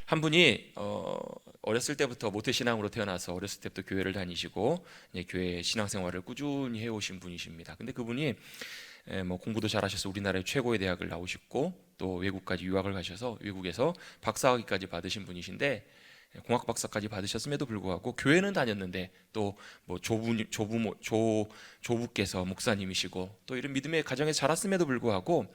한 분이 어렸을 때부터 모태신앙으로 태어나서 어렸을 때부터 교회를 다니시고 교회 신앙생활을 꾸준히 해오신 분이십니다. 근데 그분이 뭐 공부도 잘하셔서 우리나라의 최고의 대학을 나오셨고 또 외국까지 유학을 가셔서 외국에서 박사학위까지 받으신 분이신데, 공학 박사까지 받으셨음에도 불구하고 교회는 다녔는데 또 뭐 조부께서 목사님이시고 또 이런 믿음의 가정에서 자랐음에도 불구하고,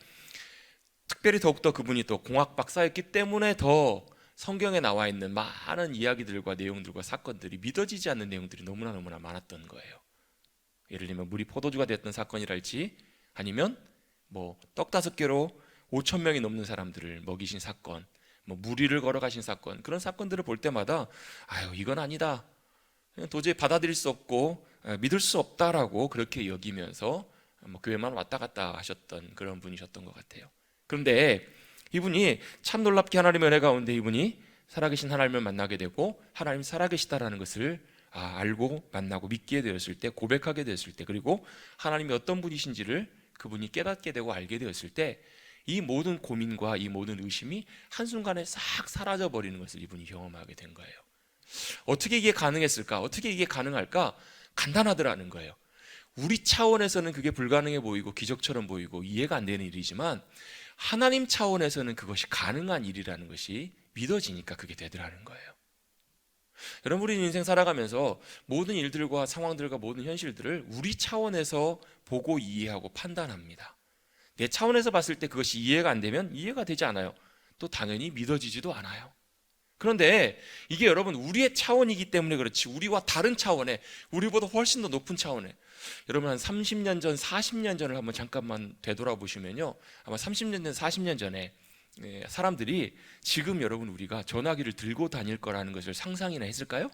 특별히 더욱더 그분이 또 공학 박사였기 때문에 더 성경에 나와 있는 많은 이야기들과 내용들과 사건들이 믿어지지 않는 내용들이 너무나 많았던 거예요. 예를 들면 물이 포도주가 됐던 사건이랄지, 아니면 뭐 떡 5개로 5천 명이 넘는 사람들을 먹이신 사건, 뭐 무리를 걸어가신 사건, 그런 사건들을 볼 때마다 아유, 이건 아니다, 도저히 받아들일 수 없고 믿을 수 없다라고 그렇게 여기면서 뭐 교회만 왔다 갔다 하셨던 그런 분이셨던 것 같아요. 그런데 이분이 참 놀랍게 하나님의 은혜 가운데 이분이 살아계신 하나님을 만나게 되고 하나님이 살아계시다라는 것을 알고 만나고 믿게 되었을 때, 고백하게 되었을 때, 그리고 하나님이 어떤 분이신지를 그분이 깨닫게 되고 알게 되었을 때, 이 모든 고민과 이 모든 의심이 한순간에 싹 사라져 버리는 것을 이분이 경험하게 된 거예요. 어떻게 이게 가능했을까? 어떻게 이게 가능할까? 간단하더라는 거예요. 우리 차원에서는 그게 불가능해 보이고 기적처럼 보이고 이해가 안 되는 일이지만, 하나님 차원에서는 그것이 가능한 일이라는 것이 믿어지니까 그게 되더라는 거예요. 여러분, 우리 인생 살아가면서 모든 일들과 상황들과 모든 현실들을 우리 차원에서 보고 이해하고 판단합니다. 내 차원에서 봤을 때 그것이 이해가 안 되면 이해가 되지 않아요. 또 당연히 믿어지지도 않아요. 그런데 이게 여러분 우리의 차원이기 때문에 그렇지, 우리와 다른 차원에, 우리보다 훨씬 더 높은 차원에, 여러분 한 30년 전, 40년 전을 한번 잠깐만 되돌아보시면요, 아마 30년 전, 40년 전에 사람들이 지금 여러분 우리가 전화기를 들고 다닐 거라는 것을 상상이나 했을까요?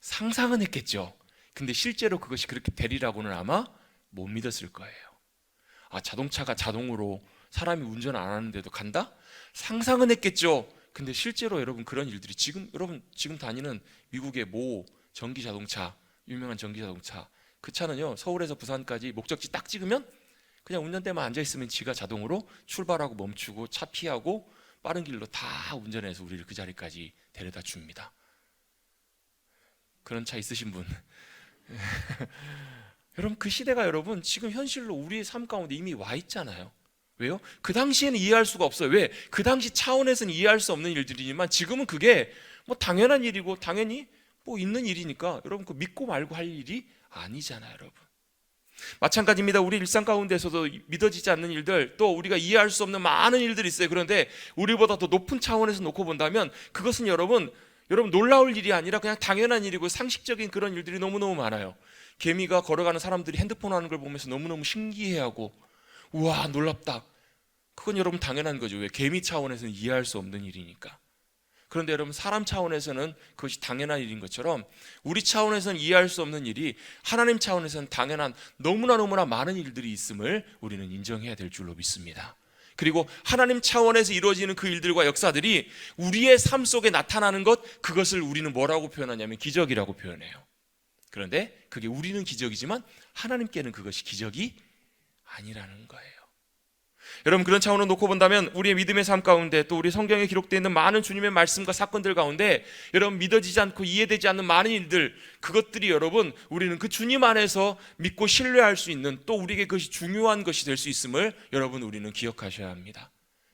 상상은 했겠죠. 근데 실제로 그것이 그렇게 되리라고는 아마 못 믿었을 거예요. 자동차가 자동으로 사람이 운전 안 하는데도 간다? 상상은 했겠죠. 근데 실제로 여러분 그런 일들이 여러분 지금 다니는 미국의 모 전기 자동차, 유명한 전기 자동차, 그 차는요, 서울에서 부산까지 목적지 딱 찍으면 그냥 운전대만 앉아 있으면 지가 자동으로 출발하고 멈추고 차 피하고 빠른 길로 다 운전해서 우리를 그 자리까지 데려다 줍니다. 그런 차 있으신 분? 여러분, 그 시대가 여러분 지금 현실로 우리의 삶 가운데 이미 와 있잖아요. 왜요? 그 당시에는 이해할 수가 없어요. 왜? 그 당시 차원에서는 이해할 수 없는 일들이지만 지금은 그게 뭐 당연한 일이고 당연히 뭐 있는 일이니까 여러분 그 믿고 말고 할 일이 아니잖아요, 여러분. 마찬가지입니다. 우리 일상 가운데서도 믿어지지 않는 일들, 또 우리가 이해할 수 없는 많은 일들이 있어요. 그런데 우리보다 더 높은 차원에서 놓고 본다면 그것은 여러분 놀라울 일이 아니라 그냥 당연한 일이고 상식적인 그런 일들이 너무너무 많아요. 개미가 걸어가는 사람들이 핸드폰 하는 걸 보면서 너무너무 신기해하고 우와 놀랍다. 그건 여러분 당연한 거죠. 왜? 개미 차원에서는 이해할 수 없는 일이니까. 그런데 여러분 사람 차원에서는 그것이 당연한 일인 것처럼 우리 차원에서는 이해할 수 없는 일이 하나님 차원에서는 당연한 너무나 많은 일들이 있음을 우리는 인정해야 될 줄로 믿습니다. 그리고 하나님 차원에서 이루어지는 그 일들과 역사들이 우리의 삶 속에 나타나는 것, 그것을 우리는 뭐라고 표현하냐면 기적이라고 표현해요. 그런데 그게 우리는 기적이지만 하나님께는 그것이 기적이 아니라는 거예요. 여러분 그런 차원으로 놓고 본다면 우리의 믿음의 삶 가운데, 또 우리 성경에 기록되어 있는 많은 주님의 말씀과 사건들 가운데 여러분 믿어지지 않고 이해되지 않는 많은 일들, 그것들이 여러분 우리는 그 주님 안에서 믿고 신뢰할 수 있는, 또 우리에게 그것이 중요한 것이 될 수 있음을 여러분 우리는 기억하셔야 합니다.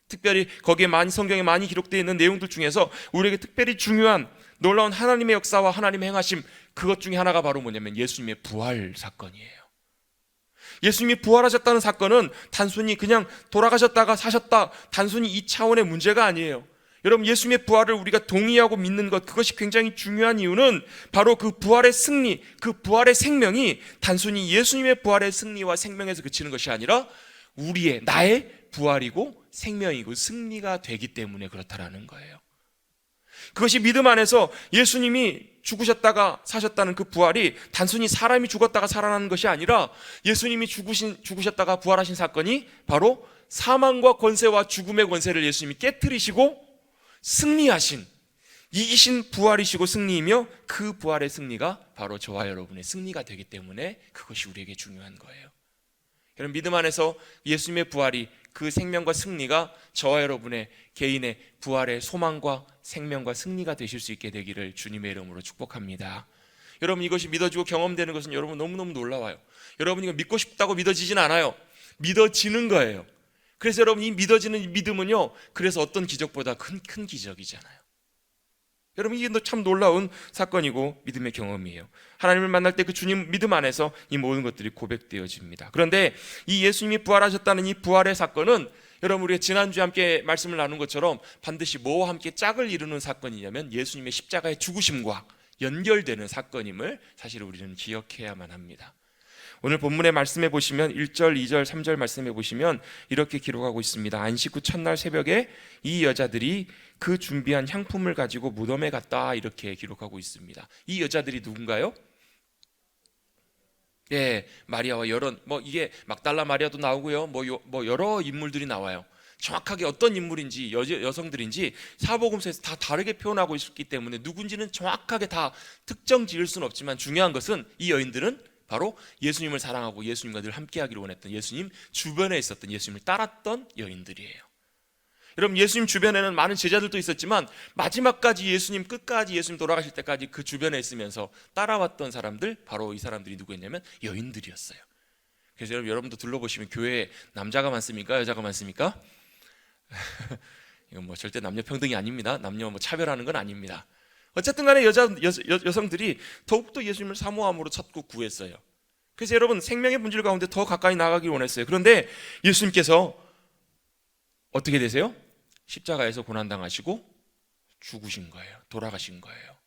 특별히 거기에 성경에 많이 기록되어 있는 내용들 중에서 우리에게 특별히 중요한 놀라운 하나님의 역사와 하나님의 행하심, 그것 중에 하나가 바로 뭐냐면 예수님의 부활 사건이에요. 예수님이 부활하셨다는 사건은 단순히 그냥 돌아가셨다가 사셨다, 단순히 이 차원의 문제가 아니에요. 여러분 예수님의 부활을 우리가 동의하고 믿는 것, 그것이 굉장히 중요한 이유는 바로 그 부활의 승리, 그 부활의 생명이 단순히 예수님의 부활의 승리와 생명에서 그치는 것이 아니라 나의 부활이고 생명이고 승리가 되기 때문에 그렇다라는 거예요. 그것이 믿음 안에서 예수님이 죽으셨다가 사셨다는 그 부활이 단순히 사람이 죽었다가 살아나는 것이 아니라 예수님이 죽으셨다가 부활하신 사건이 바로 사망과 권세와 죽음의 권세를 예수님이 깨트리시고 승리하신, 이기신 부활이시고 승리이며, 그 부활의 승리가 바로 저와 여러분의 승리가 되기 때문에 그것이 우리에게 중요한 거예요. 여러분, 믿음 안에서 예수님의 부활이, 그 생명과 승리가 저와 여러분의 개인의 부활의 소망과 생명과 승리가 되실 수 있게 되기를 주님의 이름으로 축복합니다. 여러분, 이것이 믿어지고 경험되는 것은 여러분 너무너무 놀라워요. 여러분, 이거 믿고 싶다고 믿어지진 않아요. 믿어지는 거예요. 그래서 여러분, 이 믿어지는 믿음은요, 그래서 어떤 기적보다 큰 기적이잖아요. 여러분, 이게 참 놀라운 사건이고 믿음의 경험이에요. 하나님을 만날 때 그 주님 믿음 안에서 이 모든 것들이 고백되어집니다. 그런데 이 예수님이 부활하셨다는 이 부활의 사건은 여러분, 우리가 지난주에 함께 말씀을 나눈 것처럼 반드시 뭐와 함께 짝을 이루는 사건이냐면 예수님의 십자가의 죽으심과 연결되는 사건임을 사실 우리는 기억해야만 합니다. 오늘 본문의 말씀해 보시면 1절, 2절, 3절 말씀해 보시면 이렇게 기록하고 있습니다. 안식 후 첫날 새벽에 이 여자들이 그 준비한 향품을 가지고 무덤에 갔다, 이렇게 기록하고 있습니다. 이 여자들이 누군가요? 예, 마리아와 여러, 이게 막달라 마리아도 나오고요. 여러 인물들이 나와요. 정확하게 어떤 인물인지, 여성들인지 사복음서에서 다 다르게 표현하고 있기 때문에 누군지는 정확하게 다 특정 지을 수는 없지만, 중요한 것은 이 여인들은 바로 예수님을 사랑하고 예수님과 늘 함께하기를 원했던, 예수님 주변에 있었던, 예수님을 따랐던 여인들이에요. 여러분, 예수님 주변에는 많은 제자들도 있었지만 마지막까지 예수님, 끝까지 예수님 돌아가실 때까지 그 주변에 있으면서 따라왔던 사람들, 바로 이 사람들이 누구였냐면 여인들이었어요. 그래서 여러분도 둘러보시면 교회에 남자가 많습니까? 여자가 많습니까? 이건 절대 남녀 평등이 아닙니다. 남녀 차별하는 건 아닙니다. 어쨌든 간에 여성들이 더욱더 예수님을 사모함으로 찾고 구했어요. 그래서 여러분, 생명의 본질 가운데 더 가까이 나가길 원했어요. 그런데 예수님께서 어떻게 되세요? 십자가에서 고난당하시고 죽으신 거예요. 돌아가신 거예요.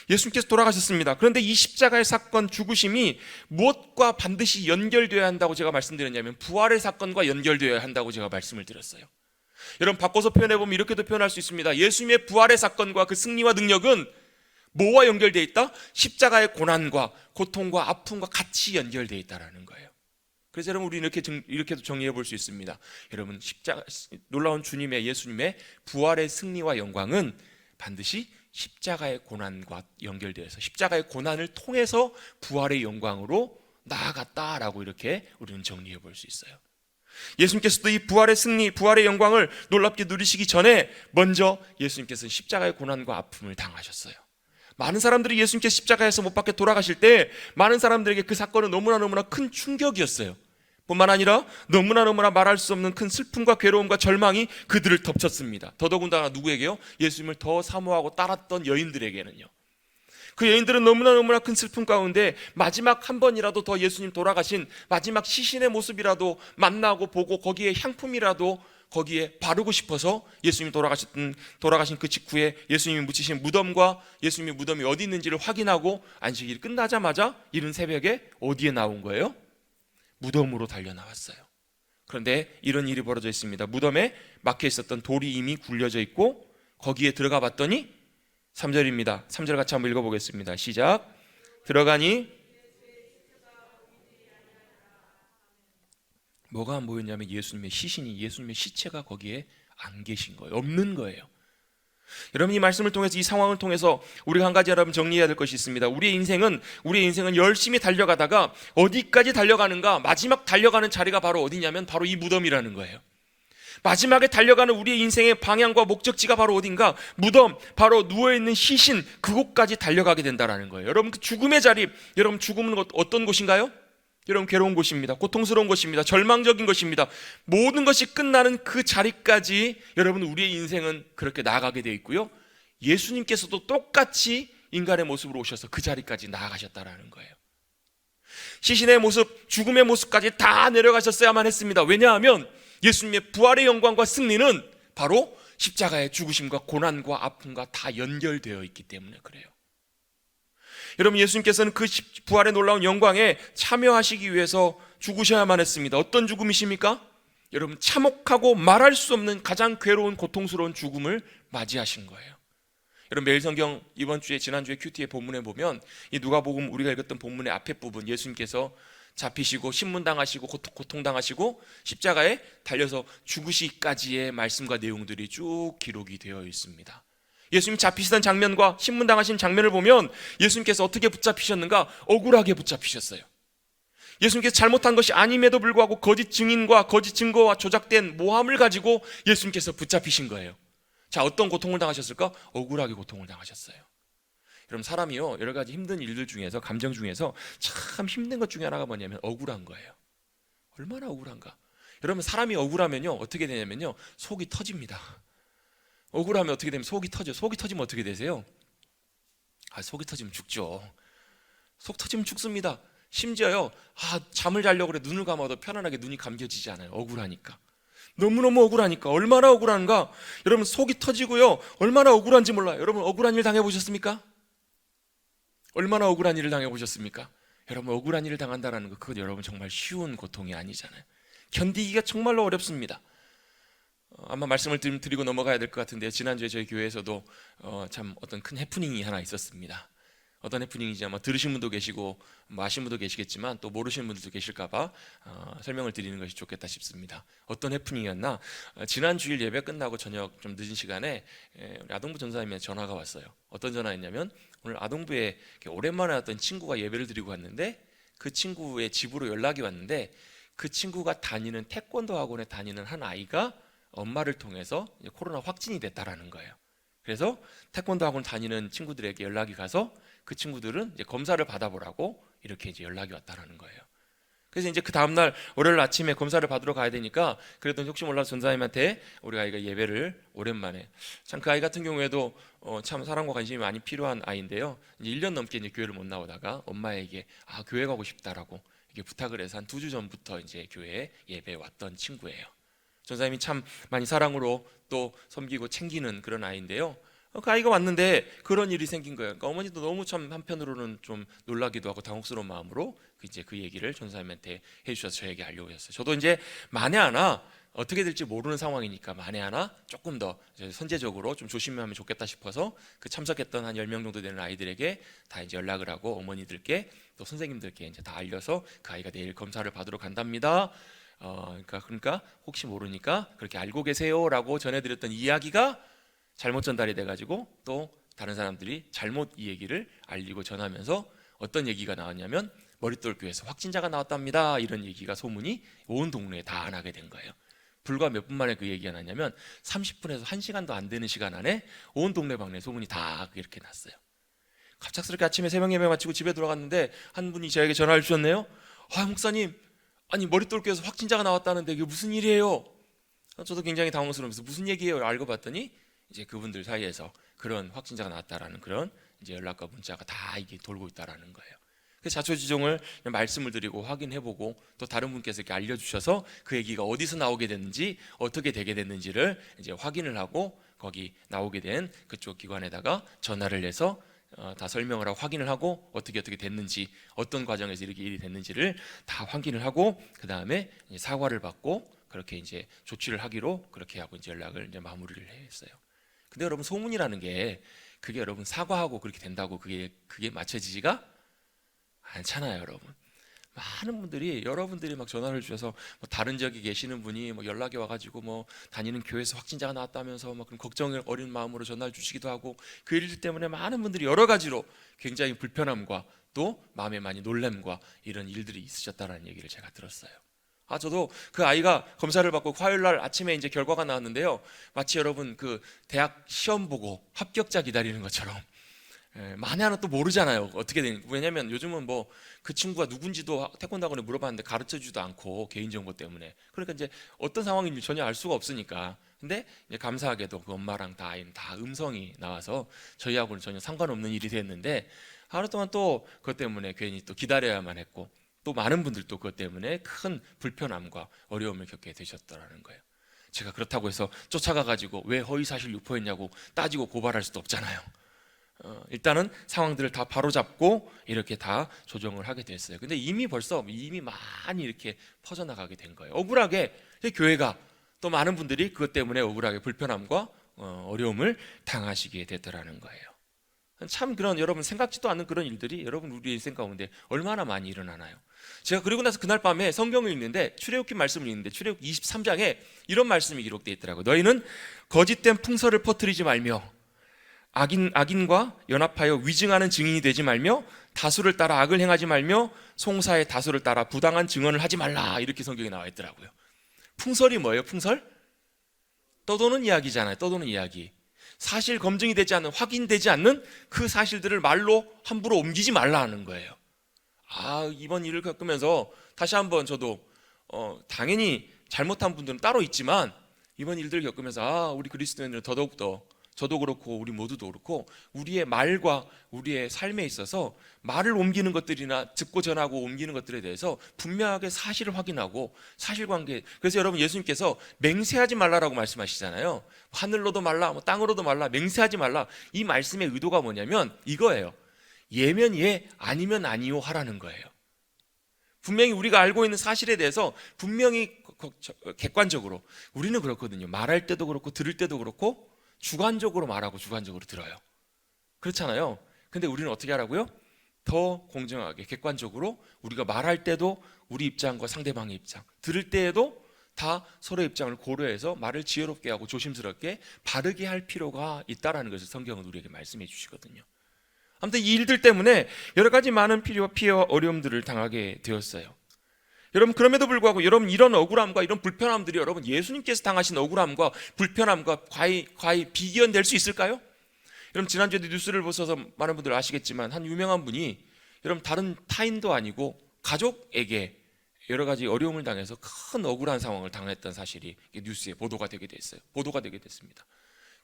예수님께서 돌아가셨습니다. 그런데 이 십자가의 사건, 죽으심이 무엇과 반드시 연결되어야 한다고 제가 말씀드렸냐면 부활의 사건과 연결되어야 한다고 제가 말씀을 드렸어요. 여러분, 바꿔서 표현해보면 이렇게도 표현할 수 있습니다. 예수님의 부활의 사건과 그 승리와 능력은 뭐와 연결되어 있다? 십자가의 고난과 고통과 아픔과 같이 연결되어 있다는 거예요. 그래서 여러분, 우리 이렇게도 정리해 볼 수 있습니다. 여러분, 놀라운 주님의, 예수님의 부활의 승리와 영광은 반드시 십자가의 고난과 연결되어서 십자가의 고난을 통해서 부활의 영광으로 나아갔다라고 이렇게 우리는 정리해 볼 수 있어요. 예수님께서도 이 부활의 승리, 부활의 영광을 놀랍게 누리시기 전에 먼저 예수님께서는 십자가의 고난과 아픔을 당하셨어요. 많은 사람들이 예수님께서 십자가에서 못 박혀 돌아가실 때 많은 사람들에게 그 사건은 너무나 큰 충격이었어요. 뿐만 아니라 너무나 말할 수 없는 큰 슬픔과 괴로움과 절망이 그들을 덮쳤습니다. 더더군다나 누구에게요? 예수님을 더 사모하고 따랐던 여인들에게는요. 그 여인들은 너무나 큰 슬픔 가운데 마지막 한 번이라도 더 예수님 돌아가신 마지막 시신의 모습이라도 만나고 보고 거기에 향품이라도 거기에 바르고 싶어서 예수님이 돌아가신 그 직후에 예수님이 묻히신 무덤과 예수님의 무덤이 어디 있는지를 확인하고 안식일이 끝나자마자 이른 새벽에 어디에 나온 거예요? 무덤으로 달려 나왔어요. 그런데 이런 일이 벌어져 있습니다. 무덤에 막혀 있었던 돌이 이미 굴려져 있고 거기에 들어가 봤더니 3절입니다. 3절 같이 한번 읽어보겠습니다. 시작. 들어가니 뭐가 안 보였냐면 예수님의 시신이, 예수님의 시체가 거기에 안 계신 거예요. 없는 거예요. 여러분, 이 말씀을 통해서, 이 상황을 통해서 우리가 한 가지 여러분 정리해야 될 것이 있습니다. 우리의 인생은 열심히 달려가다가 어디까지 달려가는가, 마지막 달려가는 자리가 바로 어디냐면 바로 이 무덤이라는 거예요. 마지막에 달려가는 우리의 인생의 방향과 목적지가 바로 어딘가, 무덤, 바로 누워있는 시신, 그곳까지 달려가게 된다는 거예요. 여러분, 그 죽음의 자리, 여러분, 죽음은 어떤 곳인가요? 여러분, 괴로운 곳입니다. 고통스러운 곳입니다. 절망적인 것입니다. 모든 것이 끝나는 그 자리까지 여러분, 우리의 인생은 그렇게 나아가게 되어 있고요. 예수님께서도 똑같이 인간의 모습으로 오셔서 그 자리까지 나아가셨다는 거예요. 시신의 모습, 죽음의 모습까지 다 내려가셨어야만 했습니다. 왜냐하면 예수님의 부활의 영광과 승리는 바로 십자가의 죽으심과 고난과 아픔과 다 연결되어 있기 때문에 그래요. 여러분, 예수님께서는 그 부활의 놀라운 영광에 참여하시기 위해서 죽으셔야만 했습니다. 어떤 죽음이십니까? 여러분, 참혹하고 말할 수 없는 가장 괴로운 고통스러운 죽음을 맞이하신 거예요. 여러분, 매일성경 이번 주에, 지난주에 큐티의 본문에 보면 이 누가복음 우리가 읽었던 본문의 앞에 부분, 예수님께서 잡히시고 신문당하시고 고통당하시고 십자가에 달려서 죽으시기까지의 말씀과 내용들이 쭉 기록이 되어 있습니다. 예수님 잡히시던 장면과 신문당하신 장면을 보면 예수님께서 어떻게 붙잡히셨는가? 억울하게 붙잡히셨어요. 예수님께서 잘못한 것이 아님에도 불구하고 거짓 증인과 거짓 증거와 조작된 모함을 가지고 예수님께서 붙잡히신 거예요. 자, 어떤 고통을 당하셨을까? 억울하게 고통을 당하셨어요. 여러분, 사람이요, 여러 가지 힘든 일들 중에서, 감정 중에서 참 힘든 것 중에 하나가 뭐냐면 억울한 거예요. 얼마나 억울한가. 여러분, 사람이 억울하면요 어떻게 되냐면요 속이 터집니다. 억울하면 어떻게 되면 속이 터져. 속이 터지면 어떻게 되세요? 속이 터지면 죽죠. 속 터지면 죽습니다. 심지어요, 잠을 자려고 그래 눈을 감아도 편안하게 눈이 감겨지지 않아요. 억울하니까. 너무너무 억울하니까. 얼마나 억울한가. 여러분, 속이 터지고요, 얼마나 억울한지 몰라요. 여러분, 억울한 일 당해보셨습니까? 얼마나 억울한 일을 당해보셨습니까? 여러분, 억울한 일을 당한다는 거, 그건 여러분 정말 쉬운 고통이 아니잖아요. 견디기가 정말로 어렵습니다. 아마 말씀을 드리고 넘어가야 될 것 같은데요, 지난주에 저희 교회에서도 참 어떤 큰 해프닝이 하나 있었습니다. 어떤 해프닝인지 아마 들으신 분도 계시고 아신 분도 계시겠지만 또 모르시는 분들도 계실까봐 설명을 드리는 것이 좋겠다 싶습니다. 어떤 해프닝이었나? 지난 주일 예배 끝나고 저녁 좀 늦은 시간에 우리 아동부 전사님의 전화가 왔어요. 어떤 전화였냐면, 오늘 아동부에 오랜만에 왔던 친구가 예배를 드리고 왔는데, 그 친구의 집으로 연락이 왔는데, 그 친구가 다니는 태권도 학원에 다니는 한 아이가 엄마를 통해서 코로나 확진이 됐다라는 거예요. 그래서 태권도 학원 다니는 친구들에게 연락이 가서 그 친구들은 이제 검사를 받아보라고 이렇게 이제 연락이 왔다라는 거예요. 그래서 이제 그 다음날 월요일 아침에 검사를 받으러 가야 되니까, 그래도 혹시 몰라서 전사님한테 우리 아이가 예배를 오랜만에, 참 그 아이 같은 경우에도 참 사랑과 관심이 많이 필요한 아이인데요, 이제 1년 넘게 이제 교회를 못 나오다가 엄마에게 교회 가고 싶다라고 이렇게 부탁을 해서 한 2주 전부터 이제 교회에 예배에 왔던 친구예요. 전사님이 참 많이 사랑으로 또 섬기고 챙기는 그런 아이인데요, 그 아이가 왔는데 그런 일이 생긴 거예요. 그러니까 어머니도 너무 참 한편으로는 좀 놀라기도 하고 당혹스러운 마음으로 이제 그 얘기를 전사님한테 해주셔서 저에게 알려고 했어요. 저도 이제 만에 하나 어떻게 될지 모르는 상황이니까 만에 하나 조금 더 선제적으로 좀 조심하면 좋겠다 싶어서 그 참석했던 한 10명 정도 되는 아이들에게 다 이제 연락을 하고 어머니들께 또 선생님들께 이제 다 알려서 그 아이가 내일 검사를 받으러 간답니다. 그러니까 혹시 모르니까 그렇게 알고 계세요라고 전해드렸던 이야기가 잘못 전달이 돼가지고 또 다른 사람들이 잘못 이 얘기를 알리고 전하면서 어떤 얘기가 나왔냐면, 머릿돌 교회에서 확진자가 나왔답니다, 이런 얘기가 소문이 온 동네에 다 나게 된 거예요. 불과 몇 분 만에 그 얘기가 나냐면 30분에서 1시간도 안 되는 시간 안에 온 동네 방네 소문이 다 이렇게 났어요. 갑작스럽게 아침에 새벽 예배 마치고 집에 돌아갔는데 한 분이 저에게 전화를 주셨네요. 목사님, 아니 머릿돌 교회에서 확진자가 나왔다는데 이게 무슨 일이에요? 저도 굉장히 당황스러우면서 무슨 얘기예요? 알고 봤더니 이제 그분들 사이에서 그런 확진자가 나왔다라는 그런 이제 연락과 문자가 다 이게 돌고 있다라는 거예요. 그래서 자초지종을 말씀을 드리고 확인해보고 또 다른 분께서 이렇게 알려주셔서 그 얘기가 어디서 나오게 됐는지 어떻게 되게 됐는지를 이제 확인을 하고 거기 나오게 된 그쪽 기관에다가 전화를 해서 다 설명을 하고 확인을 하고 어떻게 됐는지, 어떤 과정에서 이렇게 일이 됐는지를 다 확인을 하고 그 다음에 사과를 받고 그렇게 이제 조치를 하기로 그렇게 하고 이제 연락을 이제 마무리를 했어요. 근데 여러분, 소문이라는 게 그게 여러분 사과하고 그렇게 된다고 그게 맞춰지지가 않잖아요. 여러분, 많은 분들이 여러분들이 막 전화를 주셔서 뭐 다른 지역에 계시는 분이 뭐 연락이 와가지고 뭐 다니는 교회에서 확진자가 나왔다면서 막 그런 걱정을 어린 마음으로 전화를 주시기도 하고, 그 일 때문에 많은 분들이 여러 가지로 굉장히 불편함과 또 마음에 많이 놀람과 이런 일들이 있으셨다라는 얘기를 제가 들었어요. 저도 그 아이가 검사를 받고 화요일 날 아침에 이제 결과가 나왔는데요, 마치 여러분 그 대학 시험 보고 합격자 기다리는 것처럼 만에 하나 또 모르잖아요. 어떻게 되는, 왜냐면 요즘은 뭐 그 친구가 누군지도 태권도 학원에 물어봤는데 가르쳐주지도 않고 개인정보 때문에, 그러니까 이제 어떤 상황인지 전혀 알 수가 없으니까. 근데 이제 감사하게도 그 엄마랑 다 아이는 다 음성이 나와서 저희하고는 전혀 상관없는 일이 됐는데, 하루 동안 또 그것 때문에 괜히 또 기다려야만 했고 또 많은 분들도 그것 때문에 큰 불편함과 어려움을 겪게 되셨더라는 거예요. 제가 그렇다고 해서 쫓아가가지고 왜 허위사실 유포했냐고 따지고 고발할 수도 없잖아요. 일단은 상황들을 다 바로잡고 이렇게 다 조정을 하게 됐어요. 근데 이미 많이 이렇게 퍼져나가게 된 거예요. 억울하게 교회가 또 많은 분들이 그것 때문에 억울하게 불편함과 어려움을 당하시게 되더라는 거예요. 참 그런 여러분 생각지도 않는 그런 일들이 여러분 우리 인생 가운데 얼마나 많이 일어나나요? 제가 그리고 나서 그날 밤에 성경을 읽는데 출애굽기 말씀을 읽는데 출애굽기 23장에 이런 말씀이 기록되어 있더라고요. 너희는 거짓된 풍설을 퍼뜨리지 말며 악인과 연합하여 위증하는 증인이 되지 말며 다수를 따라 악을 행하지 말며 송사의 다수를 따라 부당한 증언을 하지 말라, 이렇게 성경에 나와 있더라고요. 풍설이 뭐예요? 풍설? 떠도는 이야기잖아요. 떠도는 이야기. 사실 검증이 되지 않는, 확인되지 않는 그 사실들을 말로 함부로 옮기지 말라는 거예요. 이번 일을 겪으면서 다시 한번 저도 당연히 잘못한 분들은 따로 있지만 이번 일들을 겪으면서 우리 그리스도인들은 더더욱더, 저도 그렇고 우리 모두도 그렇고, 우리의 말과 우리의 삶에 있어서 말을 옮기는 것들이나 듣고 전하고 옮기는 것들에 대해서 분명하게 사실을 확인하고 사실관계. 그래서 여러분, 예수님께서 맹세하지 말라라고 말씀하시잖아요. 하늘로도 말라, 땅으로도 말라, 맹세하지 말라. 이 말씀의 의도가 뭐냐면 이거예요. 예면 예, 아니면 아니요 하라는 거예요. 분명히 우리가 알고 있는 사실에 대해서 분명히 객관적으로, 우리는 그렇거든요. 말할 때도 그렇고 들을 때도 그렇고 주관적으로 말하고 주관적으로 들어요. 그렇잖아요. 근데 우리는 어떻게 하라고요? 더 공정하게 객관적으로 우리가 말할 때도 우리 입장과 상대방의 입장, 들을 때에도 다 서로의 입장을 고려해서 말을 지혜롭게 하고 조심스럽게 바르게 할 필요가 있다라는 것을 성경은 우리에게 말씀해 주시거든요. 아무튼 이 일들 때문에 여러 가지 많은 피해와 어려움들을 당하게 되었어요. 여러분, 그럼에도 불구하고 여러분, 이런 억울함과 이런 불편함들이 여러분, 예수님께서 당하신 억울함과 불편함과 과히 비교될 수 있을까요? 여러분, 지난주에 뉴스를 보셔서 많은 분들 아시겠지만 한 유명한 분이 여러분, 다른 타인도 아니고 가족에게 여러 가지 어려움을 당해서 큰 억울한 상황을 당했던 사실이 뉴스에 보도가 되게 됐습니다.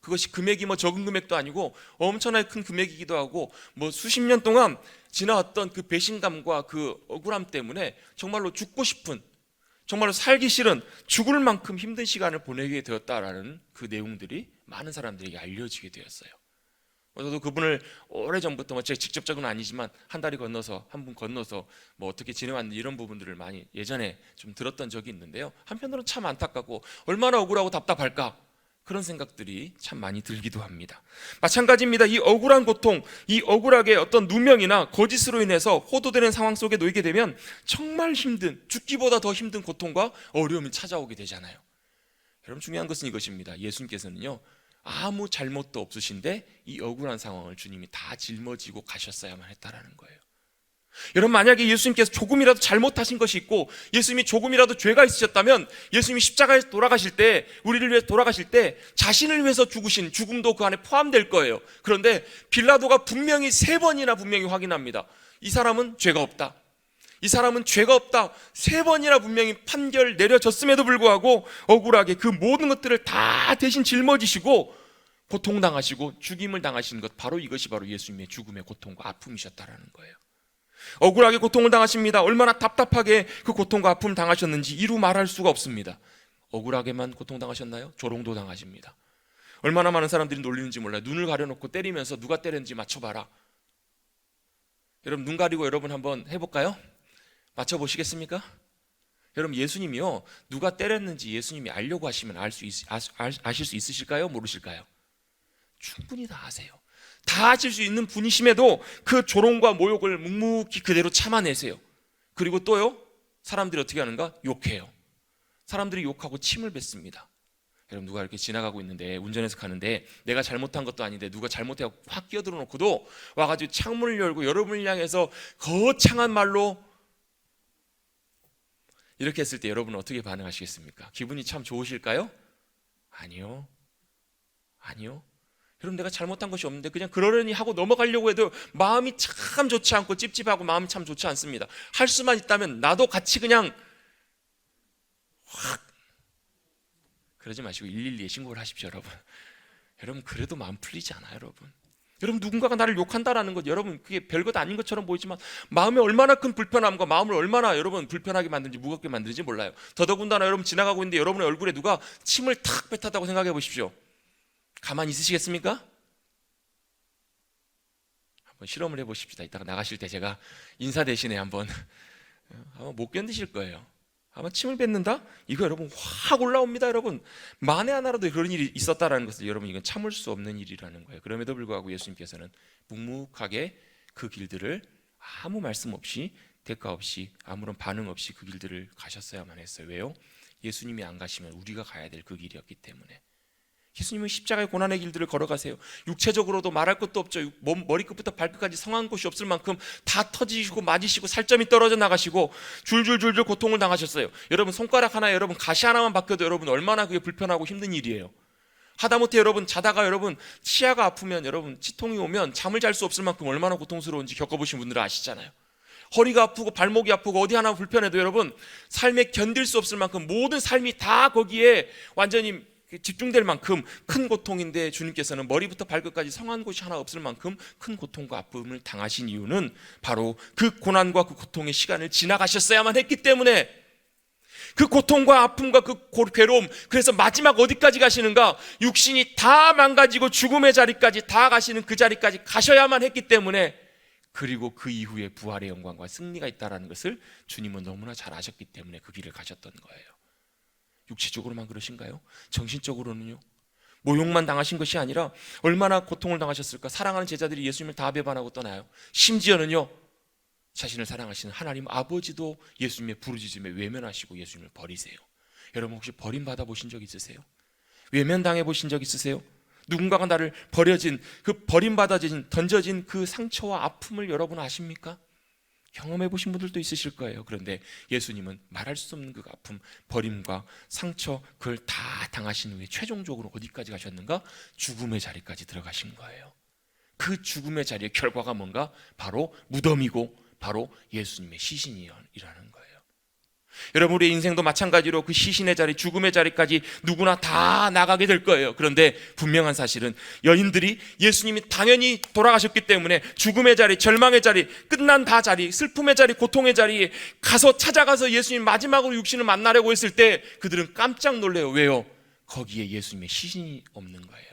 그것이 금액이 적은 금액도 아니고 엄청나게 큰 금액이기도 하고 수십 년 동안 지나왔던 그 배신감과 그 억울함 때문에 정말로 죽고 싶은, 정말로 살기 싫은, 죽을 만큼 힘든 시간을 보내게 되었다라는 그 내용들이 많은 사람들에게 알려지게 되었어요. 저도 그분을 오래전부터 제가 직접적은 아니지만 한 분 건너서 어떻게 지내왔는지 이런 부분들을 많이 예전에 좀 들었던 적이 있는데요. 한편으로는 참 안타깝고 얼마나 억울하고 답답할까, 그런 생각들이 참 많이 들기도 합니다. 마찬가지입니다. 이 억울한 고통, 이 억울하게 어떤 누명이나 거짓으로 인해서 호도되는 상황 속에 놓이게 되면 정말 힘든, 죽기보다 더 힘든 고통과 어려움이 찾아오게 되잖아요. 여러분, 중요한 것은 이것입니다. 예수님께서는요, 아무 잘못도 없으신데 이 억울한 상황을 주님이 다 짊어지고 가셨어야만 했다라는 거예요. 여러분, 만약에 예수님께서 조금이라도 잘못하신 것이 있고 예수님이 조금이라도 죄가 있으셨다면 예수님이 십자가에 돌아가실 때, 우리를 위해서 돌아가실 때 자신을 위해서 죽으신 죽음도 그 안에 포함될 거예요. 그런데 빌라도가 분명히 3번이나 분명히 확인합니다. 이 사람은 죄가 없다, 이 사람은 죄가 없다, 3번이나 분명히 판결 내려졌음에도 불구하고 억울하게 그 모든 것들을 다 대신 짊어지시고 고통당하시고 죽임을 당하시는 것, 이것이 바로 예수님의 죽음의 고통과 아픔이셨다라는 거예요. 억울하게 고통을 당하십니다. 얼마나 답답하게 그 고통과 아픔을 당하셨는지 이루 말할 수가 없습니다. 억울하게만 고통당하셨나요? 조롱도 당하십니다. 얼마나 많은 사람들이 놀리는지 몰라요. 눈을 가려놓고 때리면서 누가 때렸는지 맞춰봐라. 여러분, 눈 가리고 여러분 한번 해볼까요? 맞춰보시겠습니까? 여러분, 예수님이요, 누가 때렸는지 예수님이 알려고 하시면 아실 수 있으실까요? 모르실까요? 충분히 다 아세요. 다 아실 수 있는 분이심에도 그 조롱과 모욕을 묵묵히 그대로 참아내세요. 그리고 또요, 사람들이 어떻게 하는가? 욕해요. 사람들이 욕하고 침을 뱉습니다. 여러분, 누가 이렇게 지나가고 있는데, 운전해서 가는데 내가 잘못한 것도 아닌데 누가 잘못해서 확 끼어들어 놓고도 와가지고 창문을 열고 여러분을 향해서 거창한 말로 이렇게 했을 때 여러분은 어떻게 반응하시겠습니까? 기분이 참 좋으실까요? 아니요. 여러분, 내가 잘못한 것이 없는데 그냥 그러려니 하고 넘어가려고 해도 마음이 참 좋지 않고 찝찝하고 마음이 참 좋지 않습니다. 할 수만 있다면 나도 같이 그냥 확, 그러지 마시고 112에 신고를 하십시오. 여러분, 그래도 마음 풀리지 않아요. 여러분, 누군가가 나를 욕한다라는 것, 여러분, 그게 별것 아닌 것처럼 보이지만 마음에 얼마나 큰 불편함과 마음을 얼마나 여러분 불편하게 만든지, 무겁게 만드는지 몰라요. 더더군다나 여러분, 지나가고 있는데 여러분의 얼굴에 누가 침을 탁 뱉었다고 생각해 보십시오. 가만히 있으시겠습니까? 한번 실험을 해보십시다. 이따가 나가실 때 제가 인사 대신에 한번 못 견디실 거예요. 아마 침을 뱉는다? 이거 여러분 확 올라옵니다. 여러분, 만에 하나라도 그런 일이 있었다라는 것을 여러분, 이건 참을 수 없는 일이라는 거예요. 그럼에도 불구하고 예수님께서는 묵묵하게 그 길들을 아무 말씀 없이, 대가 없이, 아무런 반응 없이 그 길들을 가셨어야만 했어요. 왜요? 예수님이 안 가시면 우리가 가야 될 그 길이었기 때문에. 예수님은 십자가의 고난의 길들을 걸어가세요. 육체적으로도 말할 것도 없죠. 머리끝부터 발끝까지 성한 곳이 없을 만큼 다 터지시고 맞으시고 살점이 떨어져 나가시고 줄줄줄줄 고통을 당하셨어요. 여러분 손가락 하나에 여러분 가시 하나만 박혀도 여러분 얼마나 그게 불편하고 힘든 일이에요. 하다못해 여러분 자다가 여러분 치아가 아프면 여러분 치통이 오면 잠을 잘 수 없을 만큼 얼마나 고통스러운지 겪어보신 분들은 아시잖아요. 허리가 아프고 발목이 아프고 어디 하나 불편해도 여러분 삶에 견딜 수 없을 만큼 모든 삶이 다 거기에 완전히 집중될 만큼 큰 고통인데 주님께서는 머리부터 발끝까지 성한 곳이 하나 없을 만큼 큰 고통과 아픔을 당하신 이유는 바로 그 고난과 그 고통의 시간을 지나가셨어야만 했기 때문에, 그 고통과 아픔과 그 괴로움, 그래서 마지막 어디까지 가시는가? 육신이 다 망가지고 죽음의 자리까지 다 가시는 그 자리까지 가셔야만 했기 때문에, 그리고 그 이후에 부활의 영광과 승리가 있다는 것을 주님은 너무나 잘 아셨기 때문에 그 길을 가셨던 거예요. 육체적으로만 그러신가요? 정신적으로는요? 모욕만 당하신 것이 아니라 얼마나 고통을 당하셨을까? 사랑하는 제자들이 예수님을 다 배반하고 떠나요. 심지어는요, 자신을 사랑하시는 하나님 아버지도 예수님의 부르짖음에 외면하시고 예수님을 버리세요. 여러분 혹시 버림받아 보신 적 있으세요? 외면당해 보신 적 있으세요? 누군가가 나를 버림받아진 던져진 그 상처와 아픔을 여러분 아십니까? 경험해 보신 분들도 있으실 거예요. 그런데 예수님은 말할 수 없는 그 아픔, 버림과 상처, 그걸 다 당하신 후에 최종적으로 어디까지 가셨는가? 죽음의 자리까지 들어가신 거예요. 그 죽음의 자리의 결과가 뭔가? 바로 무덤이고 바로 예수님의 시신이라는 거예요. 여러분 우리의 인생도 마찬가지로 그 시신의 자리, 죽음의 자리까지 누구나 다 나가게 될 거예요. 그런데 분명한 사실은 여인들이 예수님이 당연히 돌아가셨기 때문에 죽음의 자리, 절망의 자리, 끝난 다 자리, 슬픔의 자리, 고통의 자리에 찾아가서 예수님 마지막으로 육신을 만나려고 했을 때 그들은 깜짝 놀래요. 왜요? 거기에 예수님의 시신이 없는 거예요.